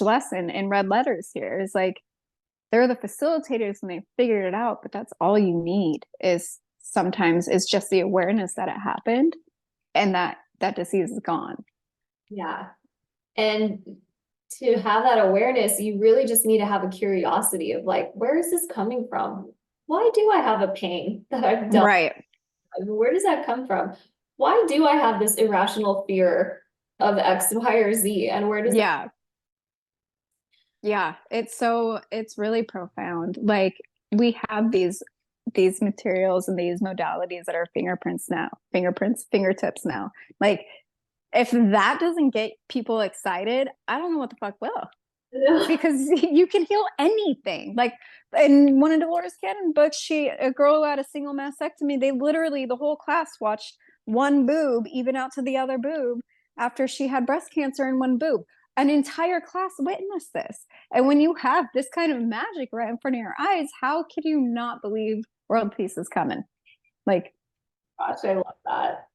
lesson in red letters here is like they're the facilitators and they figured it out, but that's all you need is sometimes is just the awareness that it happened and that disease is gone. Yeah. And to have that awareness, you really just need to have a curiosity of like, where is this coming from? Why do I have a pain that I've done? Right. Where does that come from? Why do I have this irrational fear of X, Y, or Z? And where does that? Yeah. Yeah. It's really profound. Like we have these materials and these modalities that are fingertips now. Like if that doesn't get people excited, I don't know what the fuck will. Because you can heal anything. Like in one of Dolores Cannon books, a girl who had a single mastectomy, they literally the whole class watched one boob even out to the other boob after she had breast cancer in one boob. An entire class witnessed this. And when you have this kind of magic right in front of your eyes, how can you not believe world peace is coming? Like, Gosh, I love that.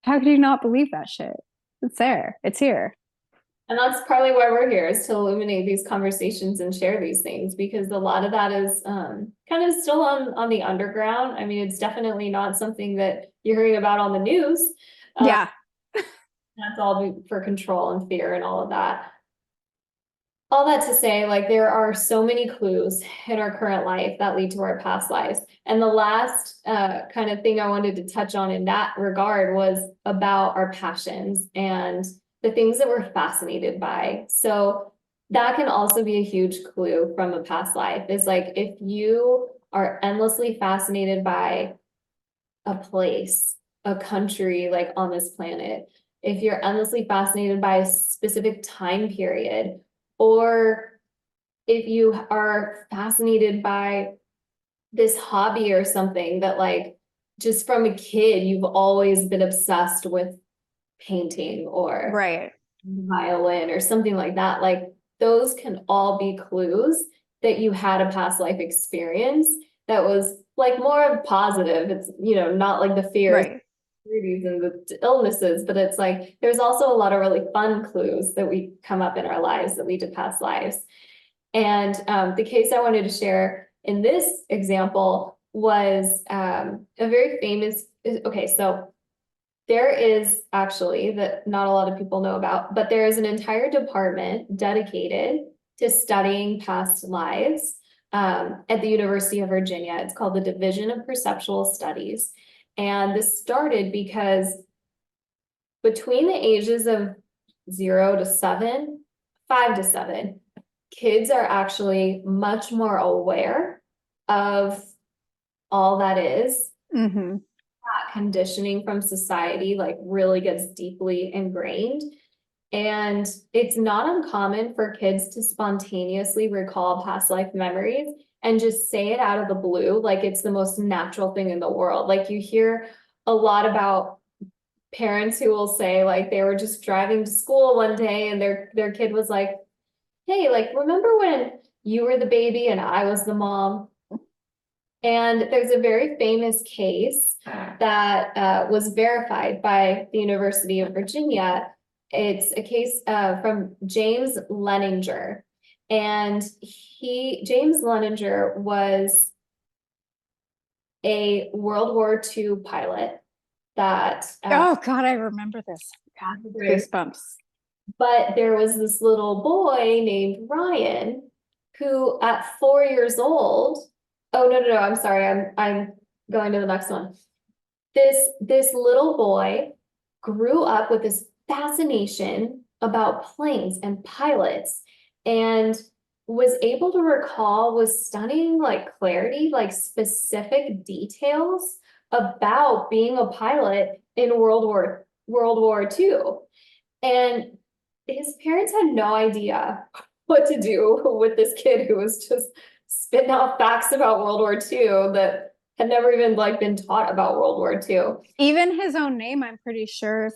how could you not believe that shit? It's there. It's here. And that's partly why we're here, is to illuminate these conversations and share these things, because a lot of that is kind of still on the underground. I mean, it's definitely not something that you're hearing about on the news. Yeah. That's all for control and fear and all of that. All that to say, like, there are so many clues in our current life that lead to our past lives. And the last kind of thing I wanted to touch on in that regard was about our passions and the things that we're fascinated by. So that can also be a huge clue from a past life, is like if you are endlessly fascinated by a place, a country, like on this planet, if you're endlessly fascinated by a specific time period, or if you are fascinated by this hobby or something that like just from a kid, you've always been obsessed with painting or Right. violin or something like that, like those can all be clues that you had a past life experience that was like more of positive. It's, not like the fears Right. and the illnesses, but it's like there's also a lot of really fun clues that we come up in our lives that lead to past lives. And the case I wanted to share in this example was a very famous. Okay, so there is actually, that not a lot of people know about, but there is an entire department dedicated to studying past lives at the University of Virginia. It's called the Division of Perceptual Studies. And this started because between the ages of 0 to 7, 5 to 7, kids are actually much more aware of all that is. Mm-hmm. That conditioning from society like really gets deeply ingrained. And it's not uncommon for kids to spontaneously recall past life memories and just say it out of the blue, like it's the most natural thing in the world. Like you hear a lot about parents who will say like they were just driving to school one day and their kid was like, hey, like remember when you were the baby and I was the mom? And there's a very famous case that was verified by the University of Virginia. It's a case from James Leninger. And James Leninger was a World War II pilot that Oh God, I remember this. God, goosebumps. but there was this little boy named Ryan who at 4 years old, oh no, I'm sorry, I'm going to the next one. This little boy grew up with this fascination about planes and pilots and was able to recall with stunning like clarity, like specific details about being a pilot in World War II. And his parents had no idea what to do with this kid who was just spitting out facts about World War II that had never even like been taught about World War II. Even his own name, I'm pretty sure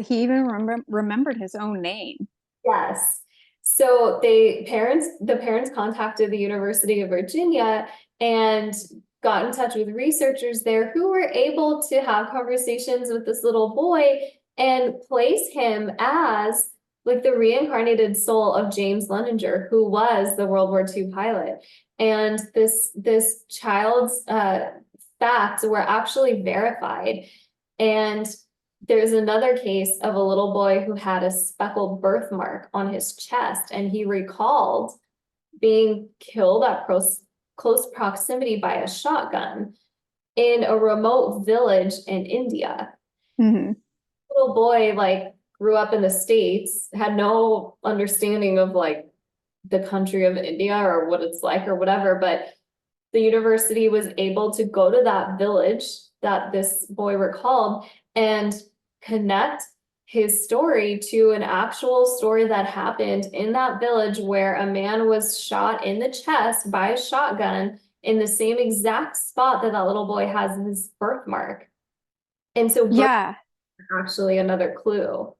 he even remembered his own name. Yes. So the parents contacted the University of Virginia and got in touch with researchers there who were able to have conversations with this little boy and place him as like the reincarnated soul of James Leninger, who was the World War II pilot. And this child's facts were actually verified. And there's another case of a little boy who had a speckled birthmark on his chest, and he recalled being killed at close proximity by a shotgun in a remote village in India. Mm-hmm. Little boy like grew up in the States, had no understanding of like the country of India or what it's like or whatever, but the university was able to go to that village that this boy recalled and connect his story to an actual story that happened in that village where a man was shot in the chest by a shotgun in the same exact spot that that little boy has his birthmark. And so birth Yeah, is actually another clue.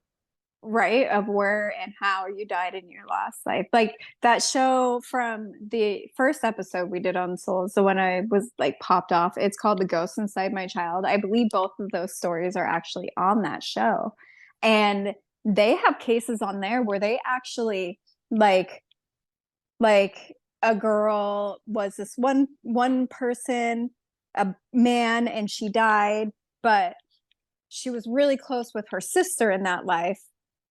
right, of where and how you died in your last life. Like that show from the first episode we did on Souls, the one I was like popped off, it's called The Ghost Inside My Child. I believe both of those stories are actually on that show. And they have cases on there where they actually like like a girl was this one person, a man, and she died, but she was really close with her sister in that life.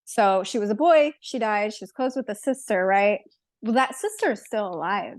So she was a boy, she died, she was close with a sister, right? Well, that sister is still alive,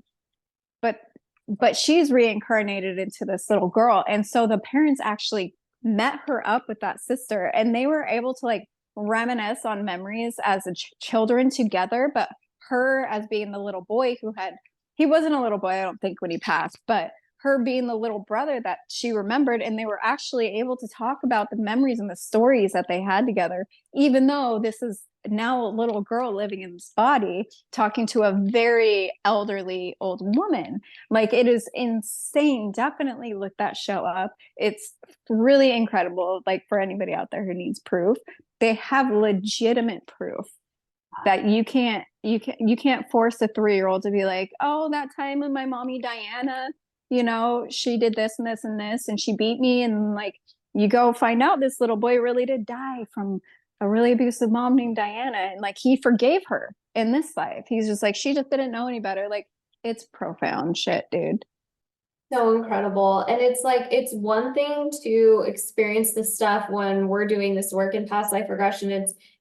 but she's reincarnated into this little girl. And so the parents actually met her up with that sister and they were able to like reminisce on memories as children together, but her as being the little boy who had, he wasn't a little boy, I don't think, when he passed, but her being the little brother that she remembered. And they were actually able to talk about the memories and the stories that they had together, even though this is now a little girl living in this body talking to a very elderly old woman. Like it is insane. Definitely look that show up. It's really incredible. Like for anybody out there who needs proof, they have legitimate proof that you can't force a 3-year-old to be like, oh, that time when my mommy Diana, you know, she did this and this and this and she beat me. And like you go find out this little boy really did die from a really abusive mom named Diana. And like he forgave her in this life. He's just like, she just didn't know any better. Like it's profound shit, dude. So incredible. And it's like, it's one thing to experience this stuff when we're doing this work in past life regression.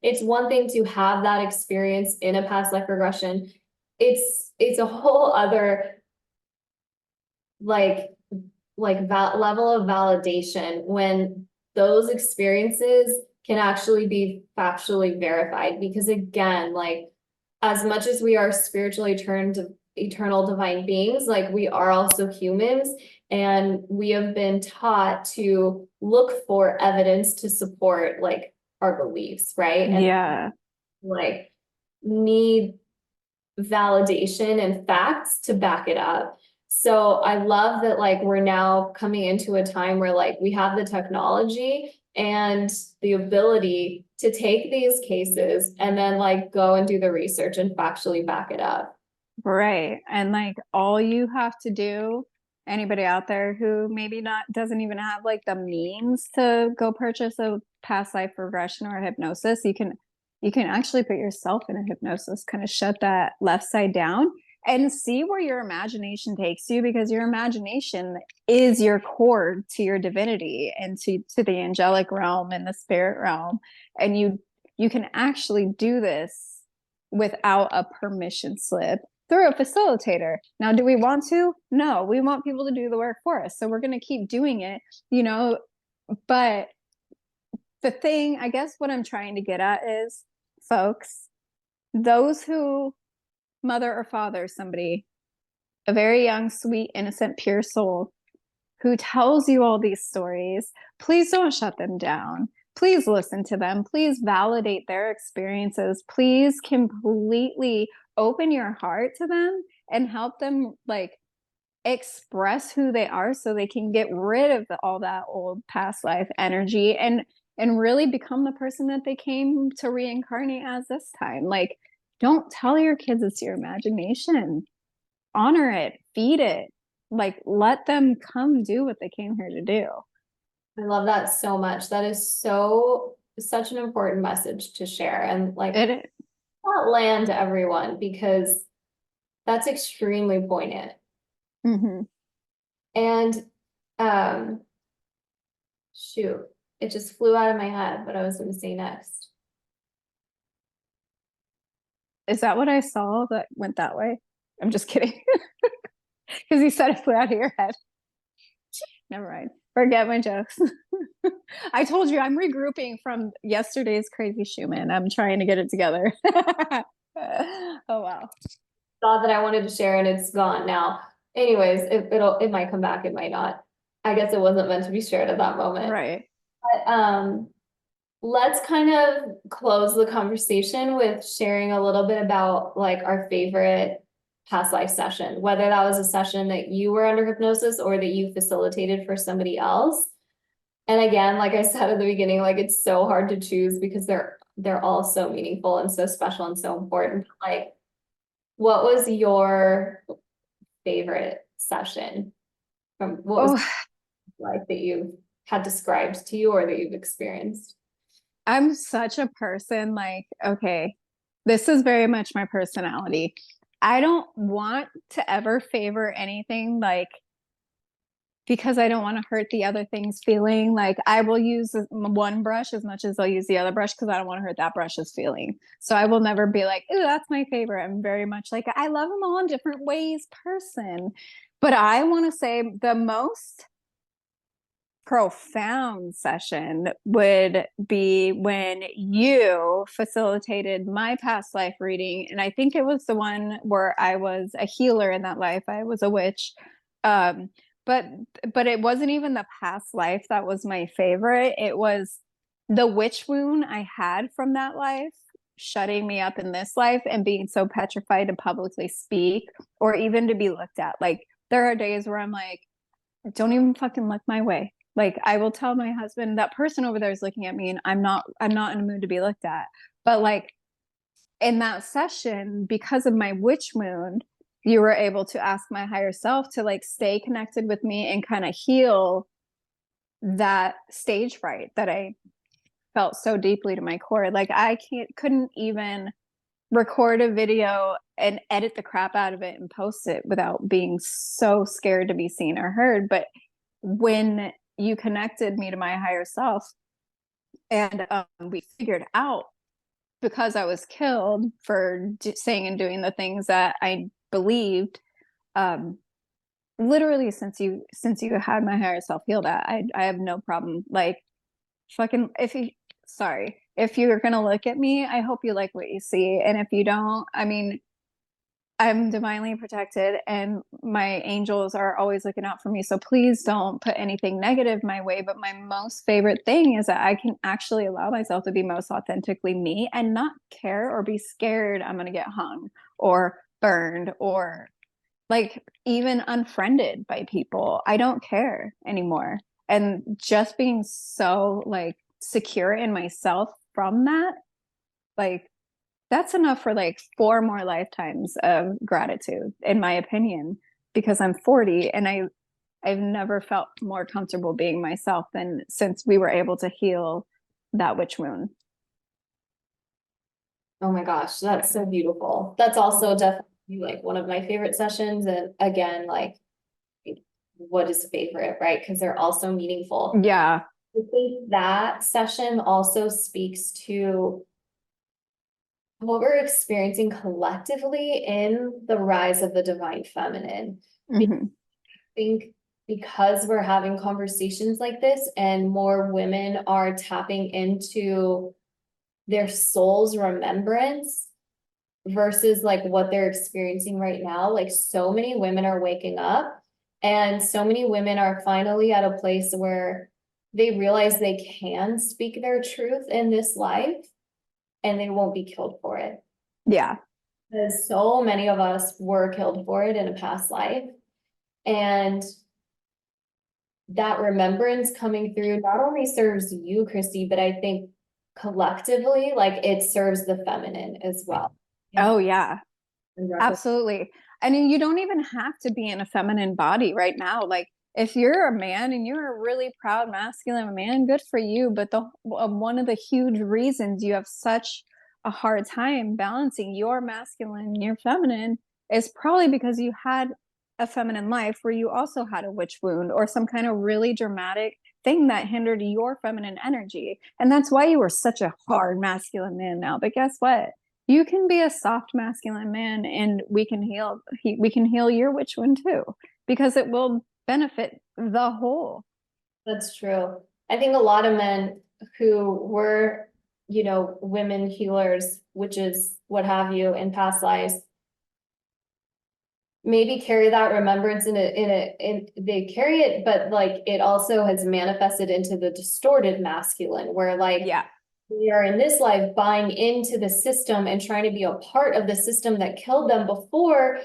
It's one thing to have that experience in a past life regression. It's a whole other like like level of validation when those experiences can actually be factually verified. Because again, like as much as we are spiritually turned eternal divine beings, like we are also humans, and we have been taught to look for evidence to support like our beliefs, right? And Yeah. like need validation and facts to back it up. So I love that like we're now coming into a time where like we have the technology and the ability to take these cases and then like go and do the research and factually back it up. Right. And like all you have to do, anybody out there who maybe not doesn't even have like the means to go purchase a past life regression or hypnosis, you can actually put yourself in a hypnosis, kind of shut that left side down and see where your imagination takes you, because your imagination is your cord to your divinity and to the angelic realm and the spirit realm. And you can actually do this without a permission slip through a facilitator. Now, do we want to? No, we want people to do the work for us. So we're going to keep doing it, you know. But the thing, I guess, what I'm trying to get at is, folks, those who mother or father somebody, a very young, sweet, innocent, pure soul who tells you all these stories, please don't shut them down. Please listen to them. Please validate their experiences. Please completely open your heart to them and help them like express who they are so they can get rid of all that old past life energy and really become the person that they came to reincarnate as this time. Like, don't tell your kids it's your imagination. Honor it, feed it, like let them come do what they came here to do. I love that so much. That is so such an important message to share and like It not land everyone because that's extremely poignant. mm-hmm. And um shoot, it just flew out of my head what I was going to say next. Is that what I saw that went that way? I'm just kidding. Because you said it flew out of your head. Never mind. Forget my jokes. I told you I'm regrouping from yesterday's crazy Schumann. I'm trying to get it together. Oh wow. Thought that I wanted to share and it's gone now. Anyways, it might come back, it might not. I guess it wasn't meant to be shared at that moment. Right. But let's kind of close the conversation with sharing a little bit about like our favorite past life session, whether that was a session that you were under hypnosis or that you facilitated for somebody else. And again, like I said at the beginning, like it's so hard to choose because they're all so meaningful and so special and so important. Like, what was your favorite session from what was Oh, like that you had described to you or that you've experienced? I'm such a person like, okay, this is very much my personality. I don't want to ever favor anything like because I don't want to hurt the other thing's feeling. Like I will use one brush as much as I'll use the other brush because I don't want to hurt that brush's feeling. So I will never be like, "Ooh, that's my favorite." I'm very much like I love them all in different ways, person. But I want to say the most profound session would be when you facilitated my past life reading, and I think it was the one where I was a healer in that life. I was a witch. um but but it wasn't even the past life that was my favorite. It was the witch wound I had from that life shutting me up in this life and being so petrified to publicly speak or even to be looked at. Like there are days where I'm like, don't even fucking look my way. Like I will tell my husband that person over there is looking at me and I'm not in a mood to be looked at. But like in that session, because of my witch moon, you were able to ask my higher self to like stay connected with me and kind of heal that stage fright that I felt so deeply to my core. Like I couldn't even record a video and edit the crap out of it and post it without being so scared to be seen or heard. But when you connected me to my higher self and we figured out, because I was killed for saying and doing the things that I believed, um, literally since you had my higher self heal that, I have no problem. Like fucking if you sorry. If you're gonna look at me, I hope you like what you see. And if you don't, I mean, I'm divinely protected and my angels are always looking out for me. So please don't put anything negative my way. But my most favorite thing is that I can actually allow myself to be most authentically me and not care or be scared I'm going to get hung or burned or like even unfriended by people. I don't care anymore. And just being so like secure in myself from that, like that's enough for like 4 more lifetimes of gratitude, in my opinion, because I'm 40 and I've never felt more comfortable being myself than since we were able to heal that witch wound. Oh my gosh, that's so beautiful. That's also definitely like one of my favorite sessions. And again, like what is favorite, right? Because they're also meaningful. Yeah. I think that session also speaks to what we're experiencing collectively in the rise of the divine feminine. I Hmm. think because we're having conversations like this and more women are tapping into their soul's remembrance versus like what they're experiencing right now, like so many women are waking up and so many women are finally at a place where they realize they can speak their truth in this life and they won't be killed for it. Yeah. Because so many of us were killed for it in a past life. And that remembrance coming through not only serves you, Christy, but I think collectively, like it serves the feminine as well. Oh, yeah. Absolutely. I mean, you don't even have to be in a feminine body right now. Like, if you're a man and you're a really proud masculine man, good for you. But the one of the huge reasons you have such a hard time balancing your masculine and your feminine is probably because you had a feminine life where you also had a witch wound or some kind of really dramatic thing that hindered your feminine energy. And that's why you were such a hard masculine man now. But guess what? You can be a soft masculine man and we can heal your witch wound too because it will benefit the whole. That's true. I think a lot of men who were, women healers, which is what have you in past lives, maybe carry that remembrance in they carry it, but like it also has manifested into the distorted masculine where like Yeah. we are in this life buying into the system and trying to be a part of the system that killed them before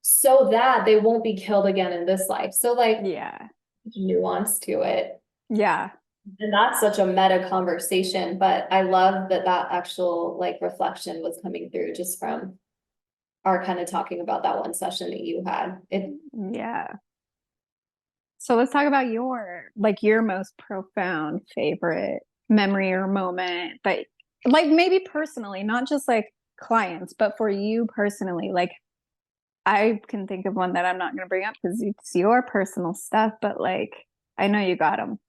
so that they won't be killed again in this life. So like Yeah. nuance to it. Yeah. And that's such a meta conversation, but I love that that actual like reflection was coming through just from our kind of talking about that one session that you had. Yeah. So let's talk about your most profound favorite memory or moment that like maybe personally, not just like clients, but for you personally, like I can think of one that I'm not going to bring up because it's your personal stuff, but like I know you got them.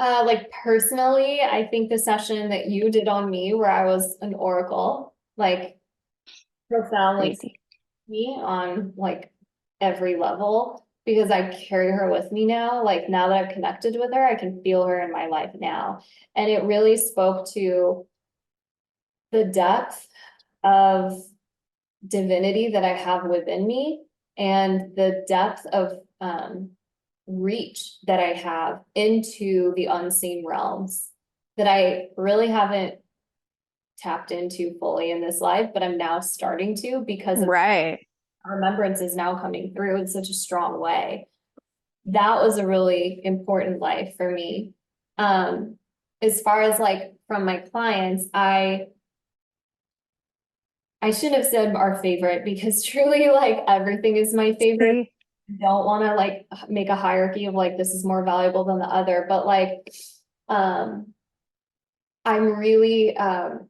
Like personally, I think the session that you did on me where I was an oracle, like profoundly Crazy. me on like every level because I carry her with me now. Like now that I've connected with her, I can feel her in my life now. And it really spoke to the depth of divinity that I have within me and the depth of reach that I have into the unseen realms that I really haven't tapped into fully in this life, but I'm now starting to because of Right. remembrance is now coming through in such a strong way. That was a really important life for me. As far as like from my clients, I shouldn't have said our favorite because truly like everything is my favorite. See? I don't want to like make a hierarchy of like this is more valuable than the other, but like um I'm really I'm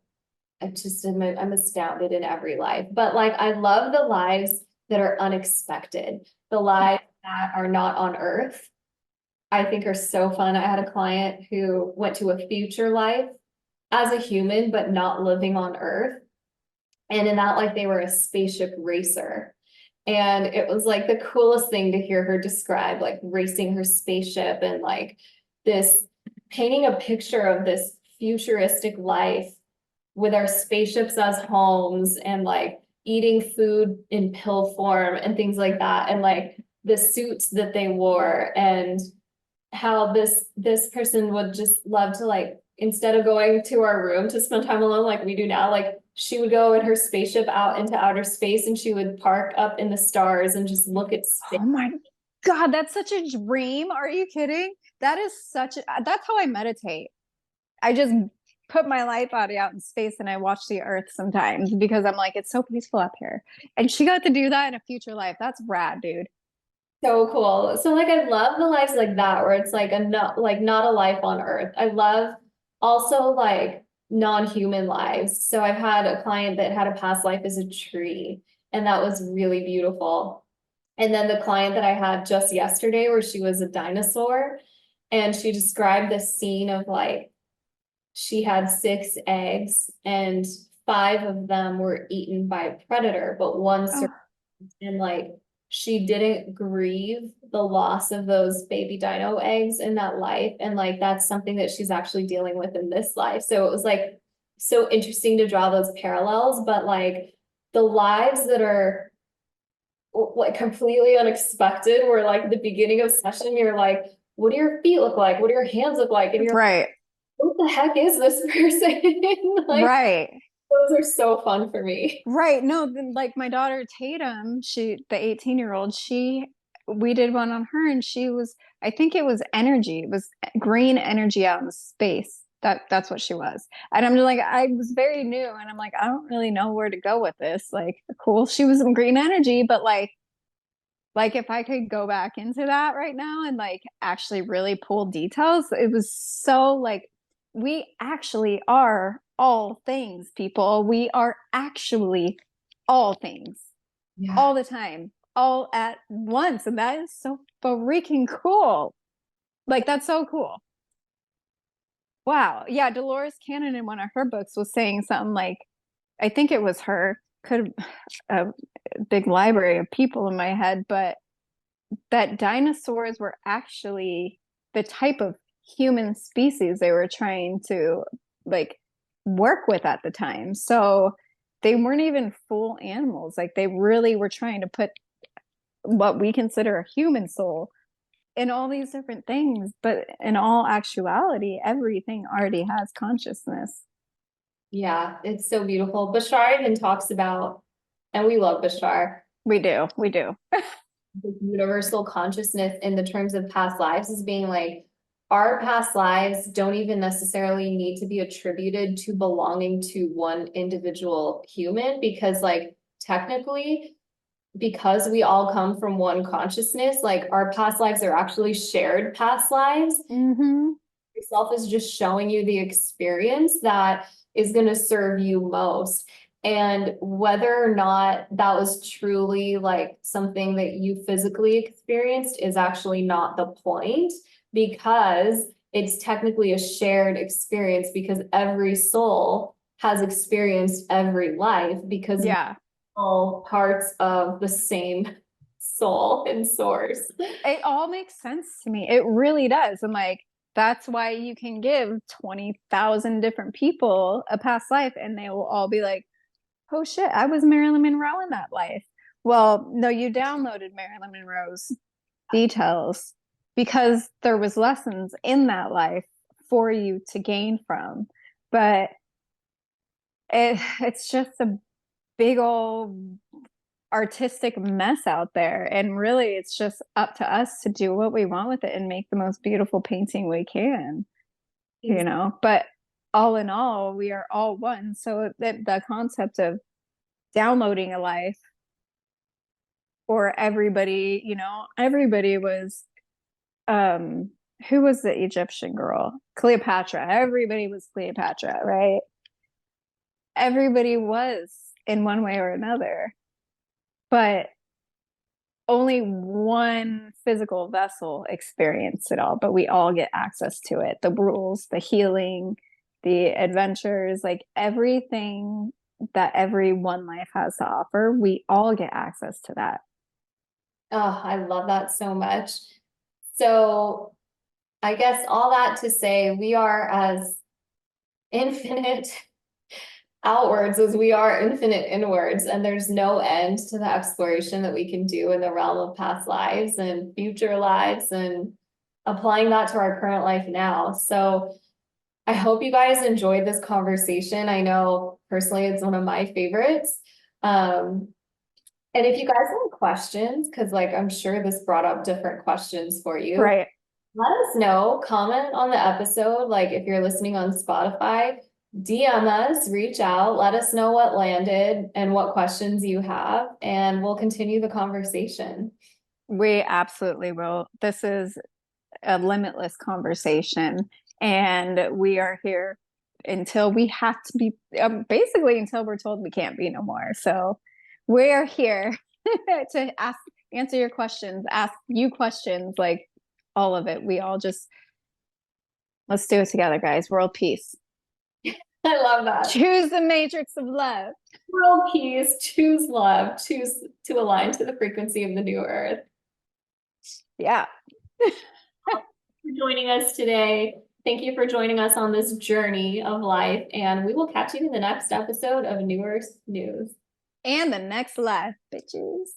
astounded in every life. But like I love the lives that are unexpected, the lives that are not on earth. I think are so fun. I had a client who went to a future life as a human, but not living on earth. And in that life, they were a spaceship racer. And it was like the coolest thing to hear her describe, like racing her spaceship and like this painting a picture of this futuristic life with our spaceships as homes and like eating food in pill form and things like that. And like the suits that they wore and how this person would just love to like instead of going to our room to spend time alone like we do now, like she would go in her spaceship out into outer space and she would park up in the stars and just look at space. Oh my God, that's such a dream. Are you kidding? That is that's how I meditate. I just put my light body out in space and I watch the earth sometimes because I'm like, it's so peaceful up here. And she got to do that in a future life. That's rad, dude. So cool. So like I love the lives like that where it's like a not like not a life on earth. I love also like non-human lives. So I've had a client that had a past life as a tree and that was really beautiful. And then the client that I had just yesterday where she was a dinosaur and she described this scene of like she had 6 eggs and 5 of them were eaten by a predator, but one Oh, survived and like she didn't grieve the loss of those baby dino eggs in that life. And like that's something that she's actually dealing with in this life. So it was like so interesting to draw those parallels, but like the lives that are like completely unexpected where like at the beginning of session, you're like, what do your feet look like? What do your hands look like? And you're like, right. what the heck is this person? Like Right. those are so fun for me. Right. No, like my daughter Tatum, the 18-year-old, we did one on her and I think it was energy. It was green energy out in space. That's what she was. And I'm just like, I was very new and I'm like, I don't really know where to go with this. Like, cool. She was in green energy, but like if I could go back into that right now and like actually really pull details, it was so like we actually are all things, people. We are actually all things Yeah. all the time, all at once. And that is so freaking cool. Like that's so cool. Wow. Yeah, Dolores Cannon in one of her books was saying something like, I think it was her, could a big library of people in my head, but that dinosaurs were actually the type of human species they were trying to like work with at the time. So they weren't even full animals. Like they really were trying to put what we consider a human soul in all these different things. But in all actuality, everything already has consciousness. Yeah, it's so beautiful. Bashar even talks about, and we love Bashar, We do. We do. the universal consciousness in the terms of past lives as being like our past lives don't even necessarily need to be attributed to belonging to one individual human because like technically because we all come from one consciousness, like our past lives are actually shared past lives. Mm-hmm. Yourself is just showing you the experience that is going to serve you most. And whether or not that was truly like something that you physically experienced is actually not the point because it's technically a shared experience because every soul has experienced every life because we're Yeah. all parts of the same soul and source. It all makes sense to me. It really does. I'm like, that's why you can give 20,000 different people a past life and they will all be like, oh shit, I was Marilyn Monroe in that life. Well, no, you downloaded Marilyn Monroe's details because there was lessons in that life for you to gain from. But it's just a big old artistic mess out there. And really, it's just up to us to do what we want with it and make the most beautiful painting we can, you know? But all in all, we are all one. So the concept of downloading a life or everybody, everybody was, um, who was the Egyptian girl? Cleopatra. Everybody was Cleopatra, right? Everybody was in one way or another. But only one physical vessel experienced it all, but we all get access to it. The rules, the healing, the adventures, like everything that every one life has to offer, we all get access to that. Oh, I love that so much. So I guess all that to say, we are as infinite outwards as we are infinite inwards, and there's no end to the exploration that we can do in the realm of past lives and future lives and applying that to our current life now. So I hope you guys enjoyed this conversation. I know personally it's one of my favorites. Um, and if you guys have questions, because like I'm sure this brought up different questions for you, Right. let us know, comment on the episode. Like if you're listening on Spotify, DM us, reach out, let us know what landed and what questions you have, and we'll continue the conversation. We absolutely will. This is a limitless conversation, and we are here until we have to be, basically until we're told we can't be no more. So we're here to answer your questions, ask you questions, like all of it. We all just, let's do it together, guys. World peace. I love that. Choose the matrix of love. World peace, choose love, choose to align to the frequency of the new earth. Yeah. For joining us today. Thank you for joining us on this journey of life, and we will catch you in the next episode of New Earth News. And the next life, bitches.